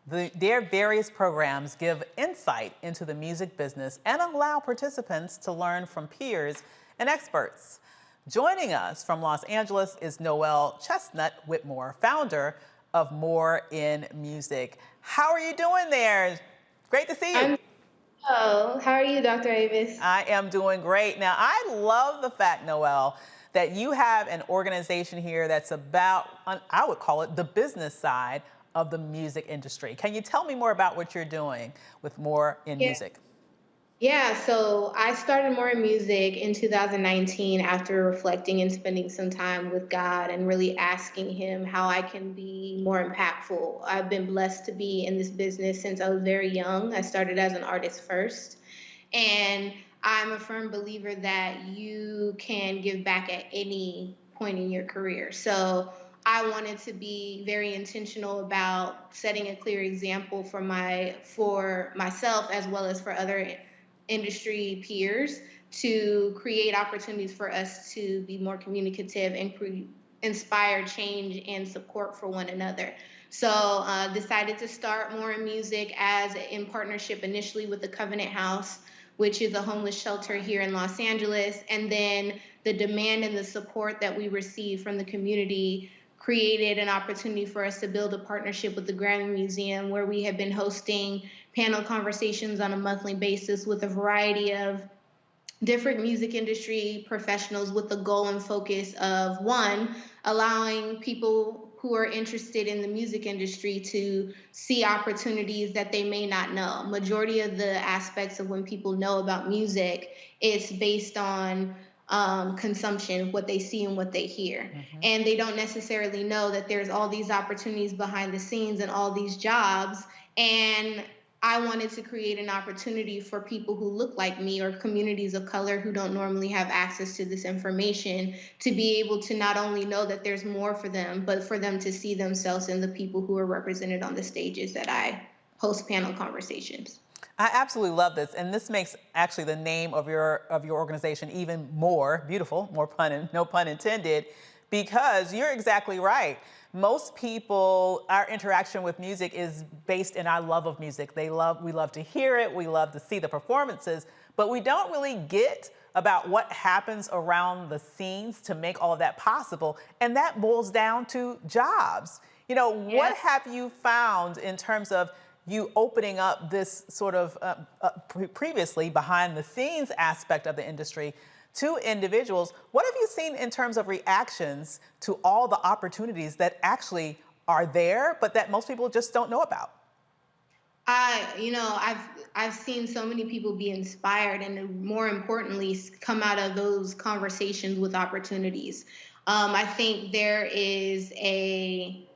Their various programs give insight into the music business and allow participants to learn from peers and experts. Joining us from Los Angeles is Noelle Chestnut Whitmore, founder of More in Music. How are you doing there? Great to see you. Hello, how are you, Dr. Avis? I am doing great. Now, I love the fact, Noelle, that you have an organization here that's about, I would call it the business side of the music industry. Can you tell me more about what you're doing with More in Music? Yeah, so I started More in Music in 2019 after reflecting and spending some time with God and really asking him how I can be more impactful. I've been blessed to be in this business since I was very young. I started as an artist first, and I'm a firm believer that you can give back at any point in your career. So I wanted to be very intentional about setting a clear example for myself as well as for other industry peers to create opportunities for us to be more communicative and inspire change and support for one another. So decided to start More in Music in partnership initially with the Covenant House, which is a homeless shelter here in Los Angeles. And then the demand and the support that we received from the community created an opportunity for us to build a partnership with the Grammy Museum, where we have been hosting panel conversations on a monthly basis with a variety of different music industry professionals with the goal and focus of, one, allowing people who are interested in the music industry to see opportunities that they may not know. Majority of the aspects of when people know about music, it's based on consumption, what they see and what they hear. And they don't necessarily know that there's all these opportunities behind the scenes and all these jobs. And I wanted to create an opportunity for people who look like me or communities of color who don't normally have access to this information to be able to not only know that there's more for them, but for them to see themselves in the people who are represented on the stages that I host panel conversations. I absolutely love this, and this makes actually the name of your organization even more beautiful, no pun intended, because you're exactly right. Most people, our interaction with music is based in our love of music. We love to hear it, we love to see the performances, but we don't really get about what happens around the scenes to make all of that possible, and that boils down to jobs. You know, what have you found in terms of you opening up this sort of previously behind the scenes aspect of the industry to individuals? What have you seen in terms of reactions to all the opportunities that actually are there, but that most people just don't know about? I've seen so many people be inspired and, more importantly, come out of those conversations with opportunities. I think there is a,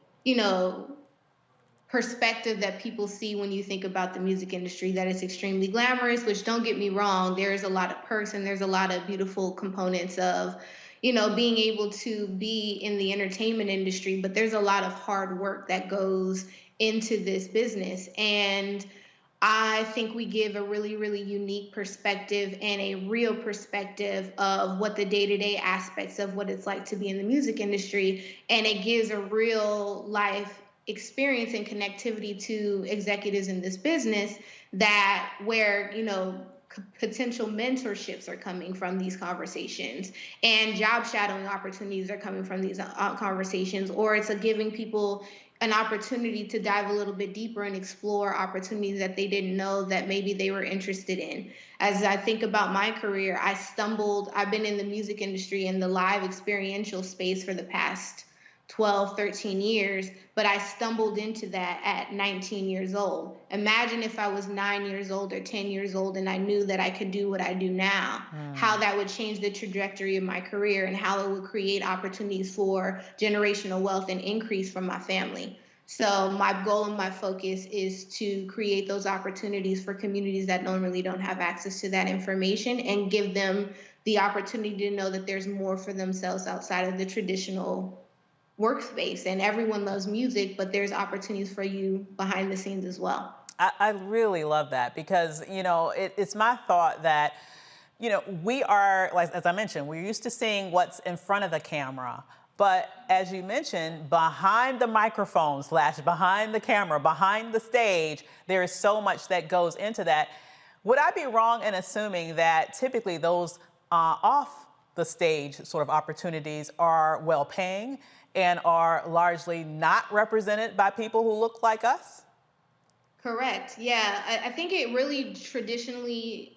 perspective that people see when you think about the music industry, that it's extremely glamorous, which, don't get me wrong, there's a lot of perks and there's a lot of beautiful components of, being able to be in the entertainment industry, but there's a lot of hard work that goes into this business. And I think we give a really, really unique perspective and a real perspective of what the day-to-day aspects of what it's like to be in the music industry. And it gives a real life experience and connectivity to executives in this business where potential mentorships are coming from these conversations, and job shadowing opportunities are coming from these conversations, or it's giving people an opportunity to dive a little bit deeper and explore opportunities that they didn't know that maybe they were interested in. As I think about my career, I've been in the music industry in the live experiential space for the past 12, 13 years, but I stumbled into that at 19 years old. Imagine if I was 9 years old or 10 years old and I knew that I could do what I do now, how that would change the trajectory of my career and how it would create opportunities for generational wealth and increase for my family. So my goal and my focus is to create those opportunities for communities that normally don't have access to that information, and give them the opportunity to know that there's more for themselves outside of the traditional workspace. And everyone loves music, but there's opportunities for you behind the scenes as well. I really love that, because, it's my thought that, we are, like, as I mentioned, we're used to seeing what's in front of the camera. But as you mentioned, behind the microphone / behind the camera, behind the stage, there is so much that goes into that. Would I be wrong in assuming that typically those off the stage sort of opportunities are well paying and are largely not represented by people who look like us? Correct. Yeah, I think it really traditionally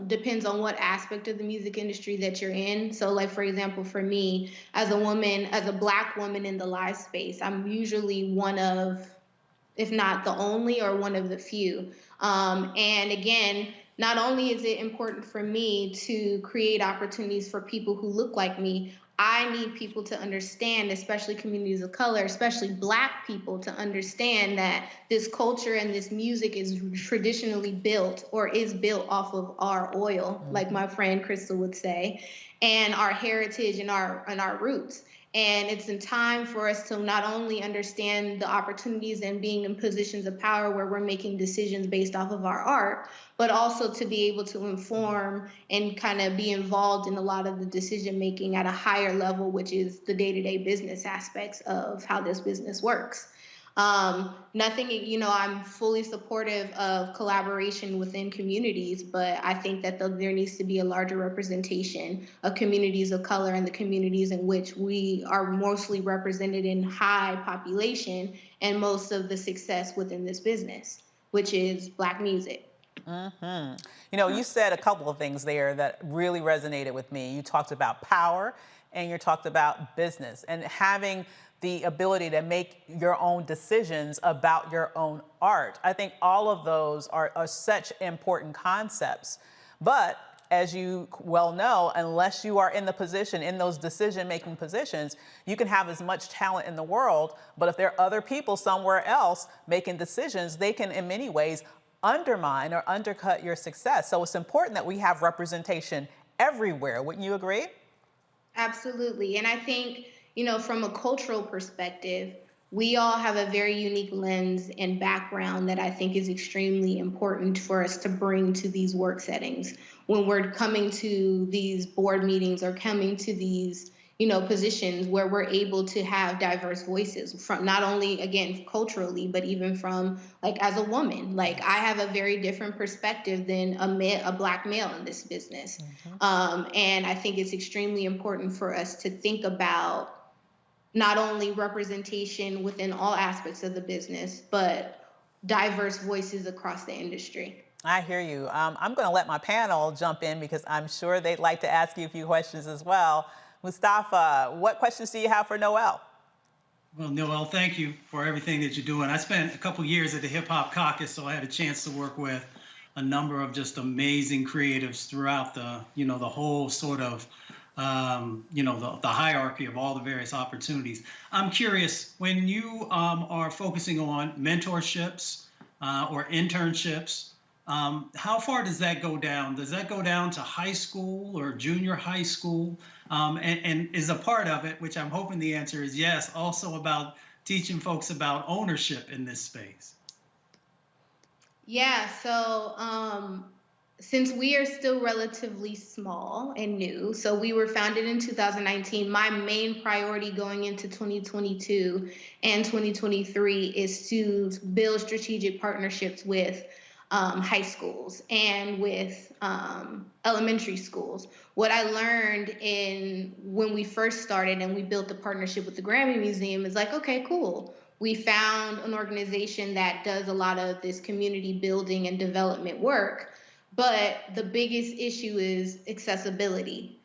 depends on what aspect of the music industry that you're in. So, like, for example, for me, as a woman, as a Black woman in the live space, I'm usually one of, if not the only, or one of the few. And again, not only is it important for me to create opportunities for people who look like me, I need people to understand, especially communities of color, especially Black people, to understand that this culture and this music is traditionally built, or is built, off of our oil, like my friend Crystal would say, and our heritage and our roots. And it's in time for us to not only understand the opportunities and being in positions of power where we're making decisions based off of our art, but also to be able to inform and kind of be involved in a lot of the decision making at a higher level, which is the day-to-day business aspects of how this business works. I'm fully supportive of collaboration within communities, but I think that there needs to be a larger representation of communities of color and the communities in which we are mostly represented in high population and most of the success within this business, which is Black music. Mm-hmm. You said a couple of things there that really resonated with me. You talked about power and you talked about business and having the ability to make your own decisions about your own art. I think all of those are such important concepts. But as you well know, unless you are in the position, in those decision-making positions, you can have as much talent in the world, but if there are other people somewhere else making decisions, they can in many ways undermine or undercut your success. So it's important that we have representation everywhere. Wouldn't you agree? Absolutely. And I think, from a cultural perspective, we all have a very unique lens and background that I think is extremely important for us to bring to these work settings. When we're coming to these board meetings or coming to these, positions where we're able to have diverse voices from not only, again, culturally, but even from as a woman. I have a very different perspective than a Black male in this business. Mm-hmm. And I think it's extremely important for us to think about not only representation within all aspects of the business, but diverse voices across the industry. I hear you. I'm going to let my panel jump in because I'm sure they'd like to ask you a few questions as well. Mustafa, what questions do you have for Noel? Well, Noel, thank you for everything that you're doing. I spent a couple years at the Hip Hop Caucus, so I had a chance to work with a number of just amazing creatives throughout the whole sort of the hierarchy of all the various opportunities. I'm curious, when you are focusing on mentorships or internships, how far does that go down? Does that go down to high school or junior high school? And is a part of it, which I'm hoping the answer is yes, also about teaching folks about ownership in this space? Yeah, so since we are still relatively small and new, so we were founded in 2019, my main priority going into 2022 and 2023 is to build strategic partnerships with high schools and with elementary schools. What I learned when we first started and we built the partnership with the Grammy Museum is okay, cool. We found an organization that does a lot of this community building and development work. But the biggest issue is accessibility.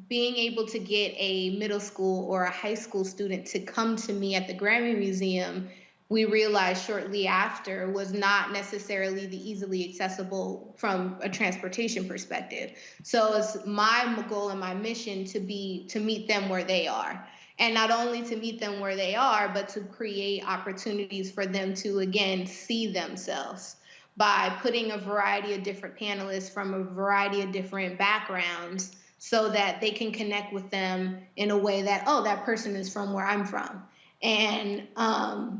Being able to get a middle school or a high school student to come to me at the Grammy Museum, we realized shortly after was not necessarily the easily accessible from a transportation perspective. So it's my goal and my mission to meet them where they are. And not only to meet them where they are, but to create opportunities for them to, again, see themselves by putting a variety of different panelists from a variety of different backgrounds so that they can connect with them in a way that, that person is from where I'm from. And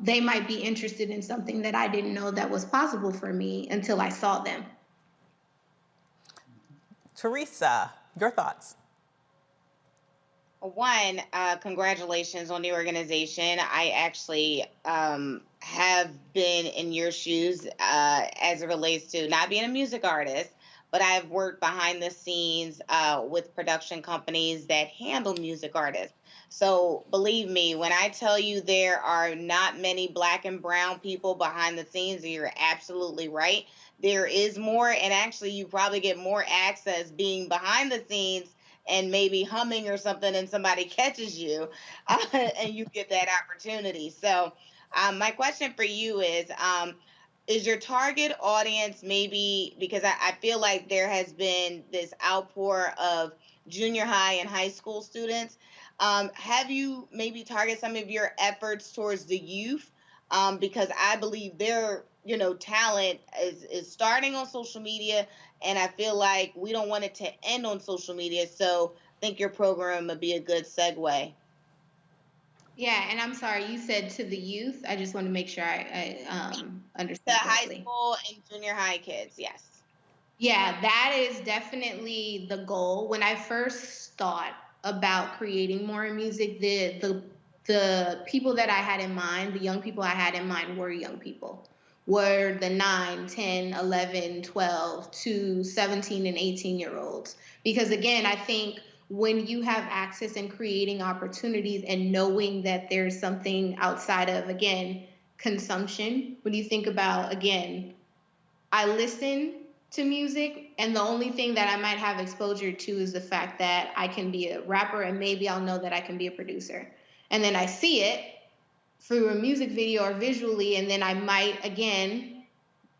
they might be interested in something that I didn't know that was possible for me until I saw them. Teresa, your thoughts? One, congratulations on the organization. I actually have been in your shoes as it relates to not being a music artist, but I've worked behind the scenes with production companies that handle music artists. So believe me, when I tell you there are not many Black and brown people behind the scenes, you're absolutely right. There is more, and actually you probably get more access being behind the scenes and maybe humming or something and somebody catches you and you get that opportunity. So my question for you is your target audience maybe, because I feel like there has been this outpour of junior high and high school students. Have you maybe target some of your efforts towards the youth? Because I believe their talent is starting on social media, and I feel like we don't want it to end on social media. So think your program would be a good segue. Yeah, and I'm sorry, you said to the youth. I just want to make sure I understand The correctly. high school and junior high kids, yes. Yeah, that is definitely the goal. When I first thought about creating more music, the people that I had in mind, the young people I had in mind were young people. Were the 9, 10, 11, 12 to 17 and 18-year-olds. Because again, I think when you have access and creating opportunities and knowing that there's something outside of, again, consumption, when you think about, again, I listen to music, and the only thing that I might have exposure to is the fact that I can be a rapper, and maybe I'll know that I can be a producer. And then I see it through a music video or visually, and then I might, again,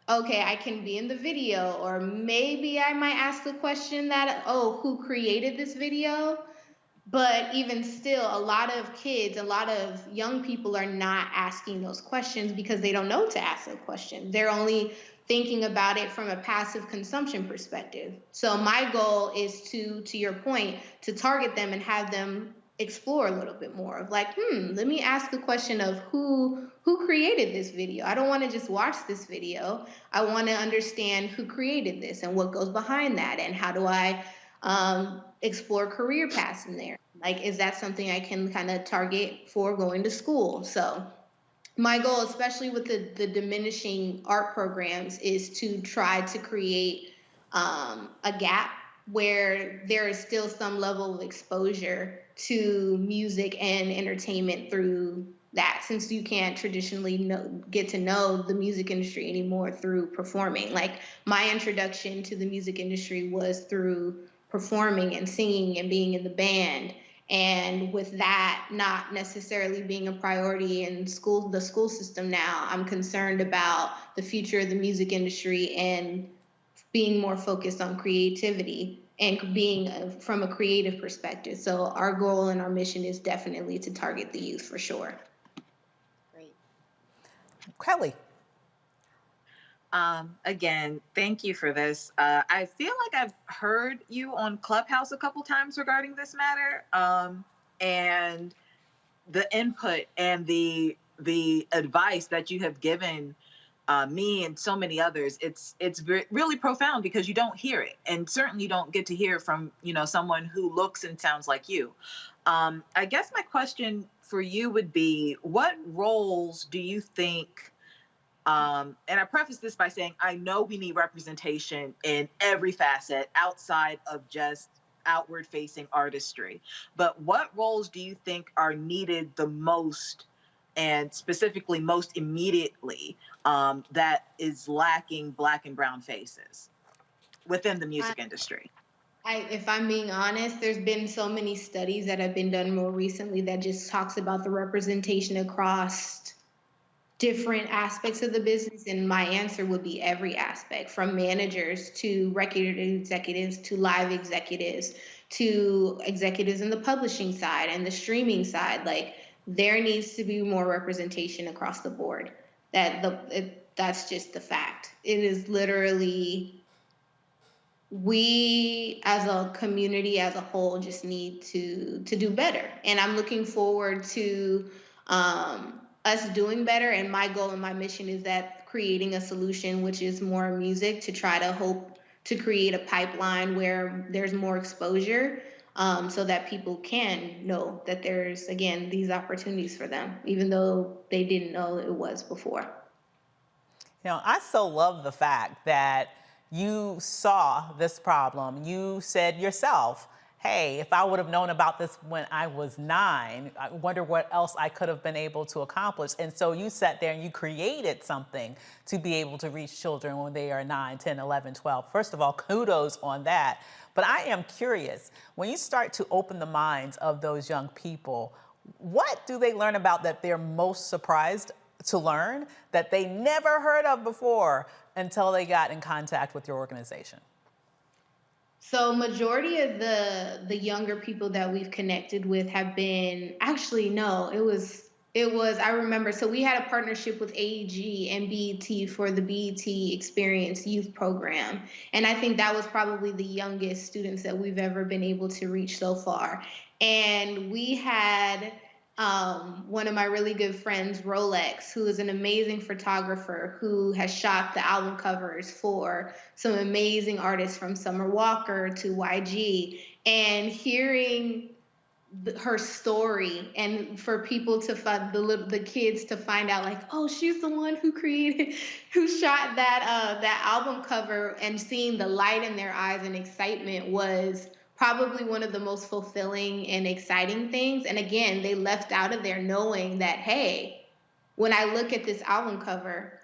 okay, I can be in the video, or maybe I might ask the question that, oh, who created this video? But even still, a lot of kids, a lot of young people are not asking those questions because they don't know to ask a question. They're only thinking about it from a passive consumption perspective. So my goal is to your point, to target them and have them explore a little bit more of like, let me ask the question of who created this video. I don't want to just watch this video. I want to understand who created this and what goes behind that, and how do I explore career paths in there. Like, is that something I can kind of target for going to school? So my goal, especially with the diminishing art programs, is to try to create a gap where there is still some level of exposure to music and entertainment through that, since you can't traditionally get to know the music industry anymore through performing. Like, my introduction to the music industry was through performing and singing and being in the band. And with that not necessarily being a priority in the school system now, I'm concerned about the future of the music industry and being more focused on creativity and being from a creative perspective. So our goal and our mission is definitely to target the youth for sure. Great. Kelly. Again, thank you for this. I feel like I've heard you on Clubhouse a couple times regarding this matter, and the input and the advice that you have given me and so many others. It's really profound because you don't hear it, and certainly don't get to hear from someone who looks and sounds like you. I guess my question for you would be, what roles do you think? And I preface this by saying, I know we need representation in every facet outside of just outward facing artistry, but what roles do you think are needed the most, and specifically most immediately, that is lacking Black and brown faces within the music industry? If I'm being honest, there's been so many studies that have been done more recently that just talks about the representation across different aspects of the business, and my answer would be every aspect, from managers to record executives to live executives to executives in the publishing side and the streaming side. Like, there needs to be more representation across the board. That's just the fact. It is literally, we as a community as a whole just need to do better, and I'm looking forward to us doing better. And my goal and my mission is that creating a solution, which is more music, to try to hope to create a pipeline where there's more exposure, so that people can know that there's, again, these opportunities for them, even though they didn't know it was before. I so love the fact that you saw this problem. You said yourself, hey, if I would have known about this when I was 9, I wonder what else I could have been able to accomplish. And so you sat there and you created something to be able to reach children when they are 9, 10, 11, 12. First of all, kudos on that. But I am curious, when you start to open the minds of those young people, what do they learn about that they're most surprised to learn that they never heard of before until they got in contact with your organization? So majority of the younger people that we've connected with have been, actually, no, it was I remember, so we had a partnership with AEG and BET for the BET Experience Youth Program. And I think that was probably the youngest students that we've ever been able to reach so far. And we had one of my really good friends, Rolex, who is an amazing photographer who has shot the album covers for some amazing artists from Summer Walker to YG. And hearing her story, and for people to find the kids to find out, like, oh, she's the one who shot that album cover, and seeing the light in their eyes and excitement was probably one of the most fulfilling and exciting things. And again, they left out of there knowing that, hey, when I look at this album cover,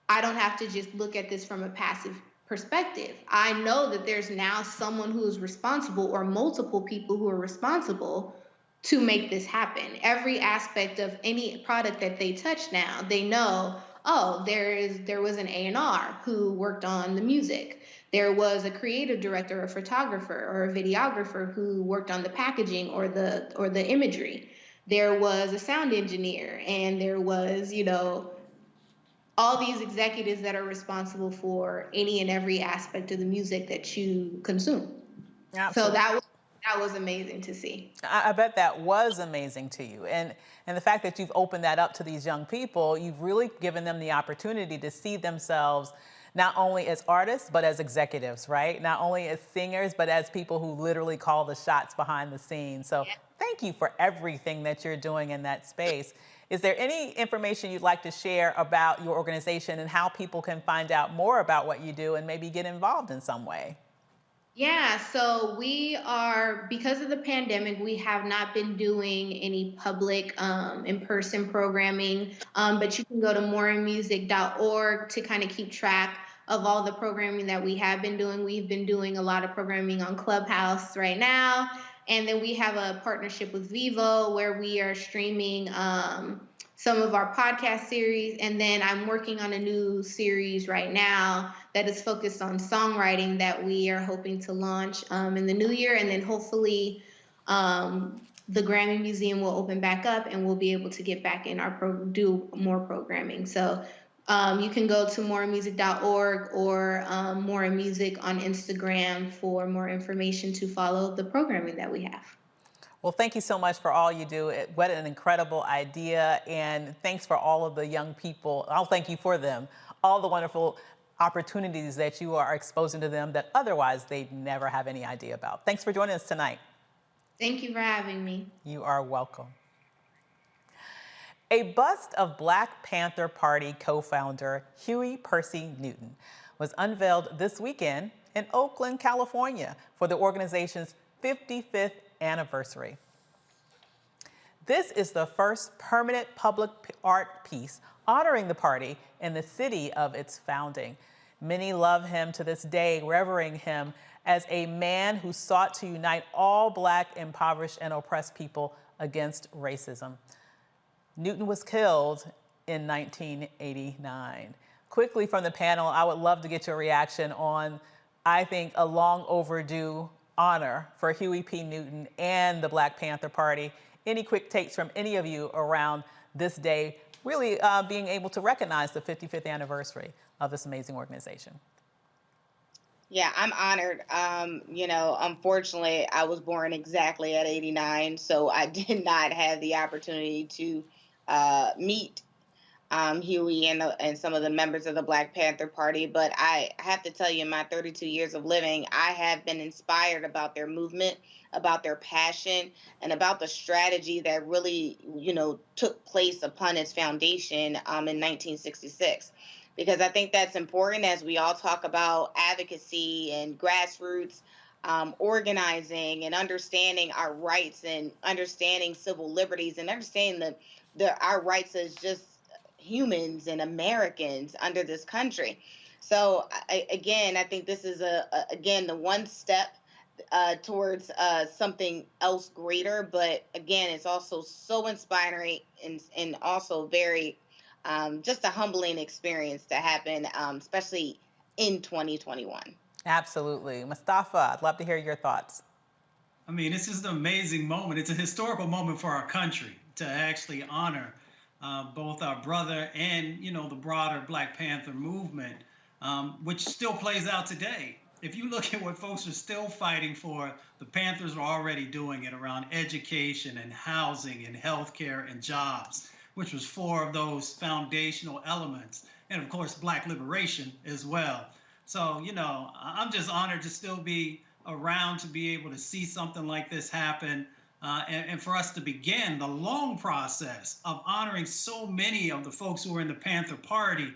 I don't have to just look at this from a passive perspective. I know that there's now someone who is responsible, or multiple people who are responsible to make this happen. Every aspect of any product that they touch now, they know, oh, there was an A&R who worked on the music. There was a creative director, a photographer, or a videographer who worked on the packaging or the imagery. There was a sound engineer, and there was, all these executives that are responsible for any and every aspect of the music that you consume. Absolutely. So that was amazing to see. I bet that was amazing to you. And the fact that you've opened that up to these young people, you've really given them the opportunity to see themselves not only as artists, but as executives, right? Not only as singers, but as people who literally call the shots behind the scenes. So thank you for everything that you're doing in that space. Is there any information you'd like to share about your organization and how people can find out more about what you do and maybe get involved in some way? Yeah, so we are, because of the pandemic, we have not been doing any public in-person programming, but you can go to moreinmusic.org to kind of keep track of all the programming that we have been doing. We've been doing a lot of programming on Clubhouse right now, and then we have a partnership with Vivo where we are streaming some of our podcast series. And then I'm working on a new series right now that is focused on songwriting that we are hoping to launch in the new year. And then hopefully the Grammy Museum will open back up and we'll be able to get back in do more programming. So you can go to moreinmusic.org or More in Music on Instagram for more information to follow the programming that we have. Well, thank you so much for all you do. What an incredible idea. And thanks for all of the young people. I'll thank you for them. All the wonderful opportunities that you are exposing to them that otherwise they'd never have any idea about. Thanks for joining us tonight. Thank you for having me. You are welcome. A bust of Black Panther Party co-founder Huey Percy Newton was unveiled this weekend in Oakland, California for the organization's 55th anniversary. This is the first permanent public art piece honoring the party in the city of its founding. Many love him to this day, revering him as a man who sought to unite all Black, impoverished, and oppressed people against racism. Newton was killed in 1989. Quickly from the panel, I would love to get your reaction on, I think, a long overdue honor for Huey P. Newton and the Black Panther Party. Any quick takes from any of you around this day, really being able to recognize the 55th anniversary of this amazing organization? Yeah, I'm honored. Unfortunately, I was born exactly at 89, so I did not have the opportunity to meet Huey and some of the members of the Black Panther Party. But I have to tell you, in my 32 years of living, I have been inspired about their movement, about their passion, and about the strategy that really, took place upon its foundation in 1966. Because I think that's important as we all talk about advocacy and grassroots organizing and understanding our rights and understanding civil liberties and understanding our rights as just humans and Americans under this country. So I think this is the one step towards something else greater. But again, it's also so inspiring and also very just a humbling experience to happen, especially in 2021. Absolutely. Mustafa, I'd love to hear your thoughts. I mean, this is an amazing moment. It's a historical moment for our country to actually honor both our brother and, the broader Black Panther movement, which still plays out today. If you look at what folks are still fighting for, the Panthers are already doing it around education and housing and healthcare and jobs, which was 4 of those foundational elements. And of course, Black liberation as well. So, I'm just honored to still be around to be able to see something like this happen. And for us to begin the long process of honoring so many of the folks who were in the Panther Party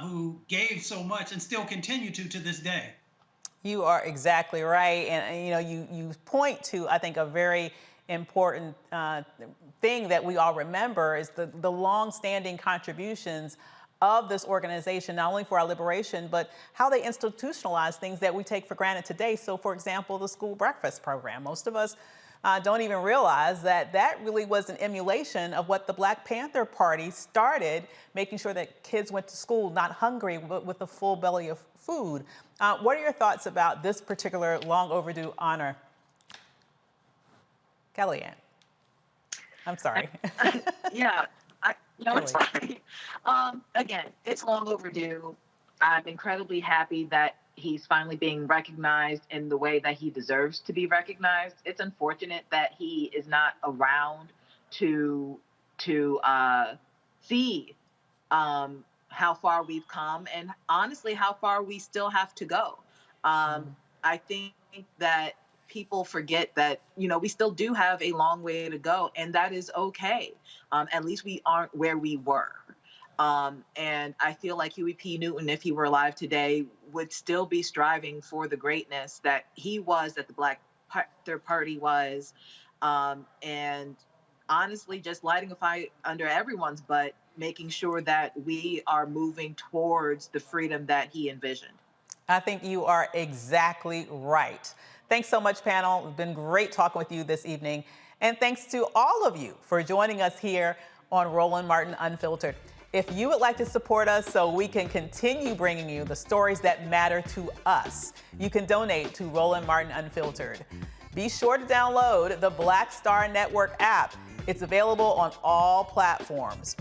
who gave so much and still continue to this day. You are exactly right. And, you point to, I think, a very important thing that we all remember is the long-standing contributions of this organization, not only for our liberation, but how they institutionalize things that we take for granted today. So, for example, the school breakfast program. Most of us don't even realize that really was an emulation of what the Black Panther Party started, making sure that kids went to school not hungry, but with a full belly of food. What are your thoughts about this particular long overdue honor? Kellyanne. I'm sorry. It's fine. Again, it's long overdue. I'm incredibly happy that he's finally being recognized in the way that he deserves to be recognized. It's unfortunate that he is not around to see how far we've come and honestly how far we still have to go. I think that people forget that, we still do have a long way to go, and that is okay. At least we aren't where we were. And I feel like Huey P. Newton, if he were alive today, would still be striving for the greatness that he was, that the Black Panther Party was. And honestly, just lighting a fire under everyone's butt, making sure that we are moving towards the freedom that he envisioned. I think you are exactly right. Thanks so much, panel. It's been great talking with you this evening. And thanks to all of you for joining us here on Roland Martin Unfiltered. If you would like to support us so we can continue bringing you the stories that matter to us, you can donate to Roland Martin Unfiltered. Be sure to download the Black Star Network app. It's available on all platforms.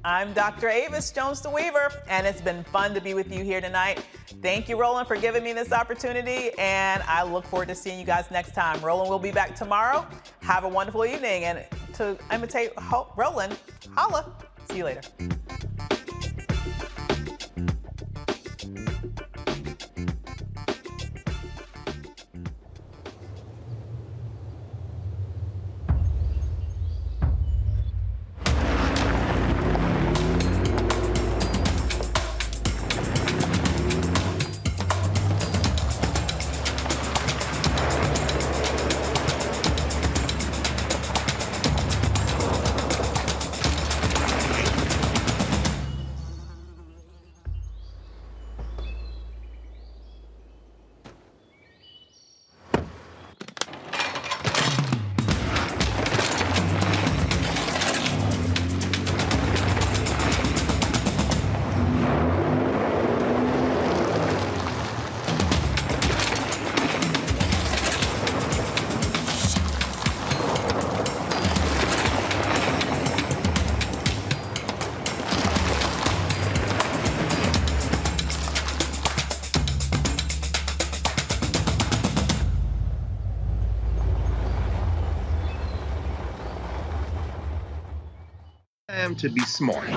I'm Dr. Avis Jones-DeWeaver, and it's been fun to be with you here tonight. Thank you, Roland, for giving me this opportunity, and I look forward to seeing you guys next time. Roland will be back tomorrow. Have a wonderful evening, and to imitate Roland, holla. See you later. To be smart.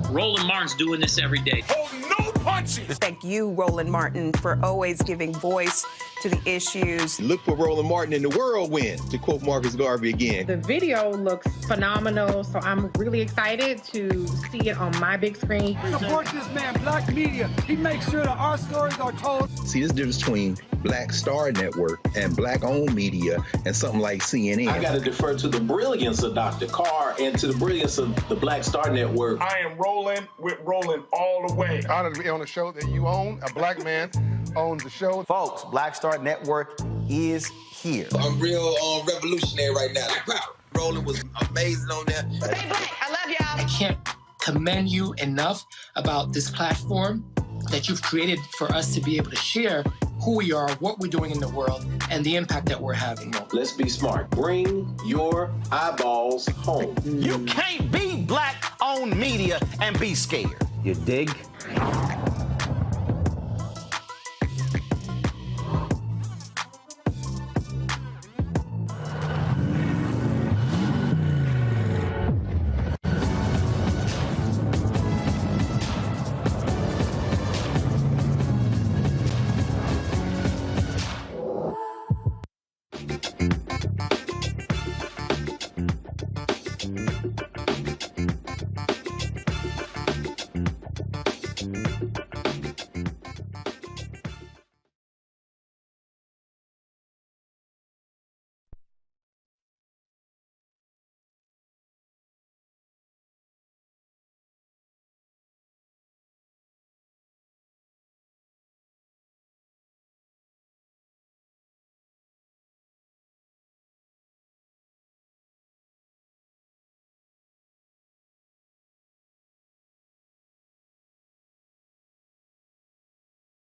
Roland Martin's doing this every day. Oh, no punches! Thank you, Roland Martin, for always giving voice to the issues. Look for Roland Martin in the whirlwind, to quote Marcus Garvey again. The video looks phenomenal, so I'm really excited to see it on my big screen. Support this man, Black media. He makes sure that our stories are told. See, this difference between Black Star Network and Black-owned media and something like CNN. I got to defer to the brilliance of Dr. Carr and to the brilliance of the Black Star Network. I am rolling with Roland all the way. Honored to be on a show that you own. A Black man owns the show. Folks, Black Star Network is here. I'm real revolutionary right now. Roland was amazing on there. Stay Black. I love y'all. I can't commend you enough about this platform that you've created for us to be able to share who we are, what we're doing in the world, and the impact that we're having. Let's be smart. Bring your eyeballs home. You can't be black-owned media and be scared. You dig?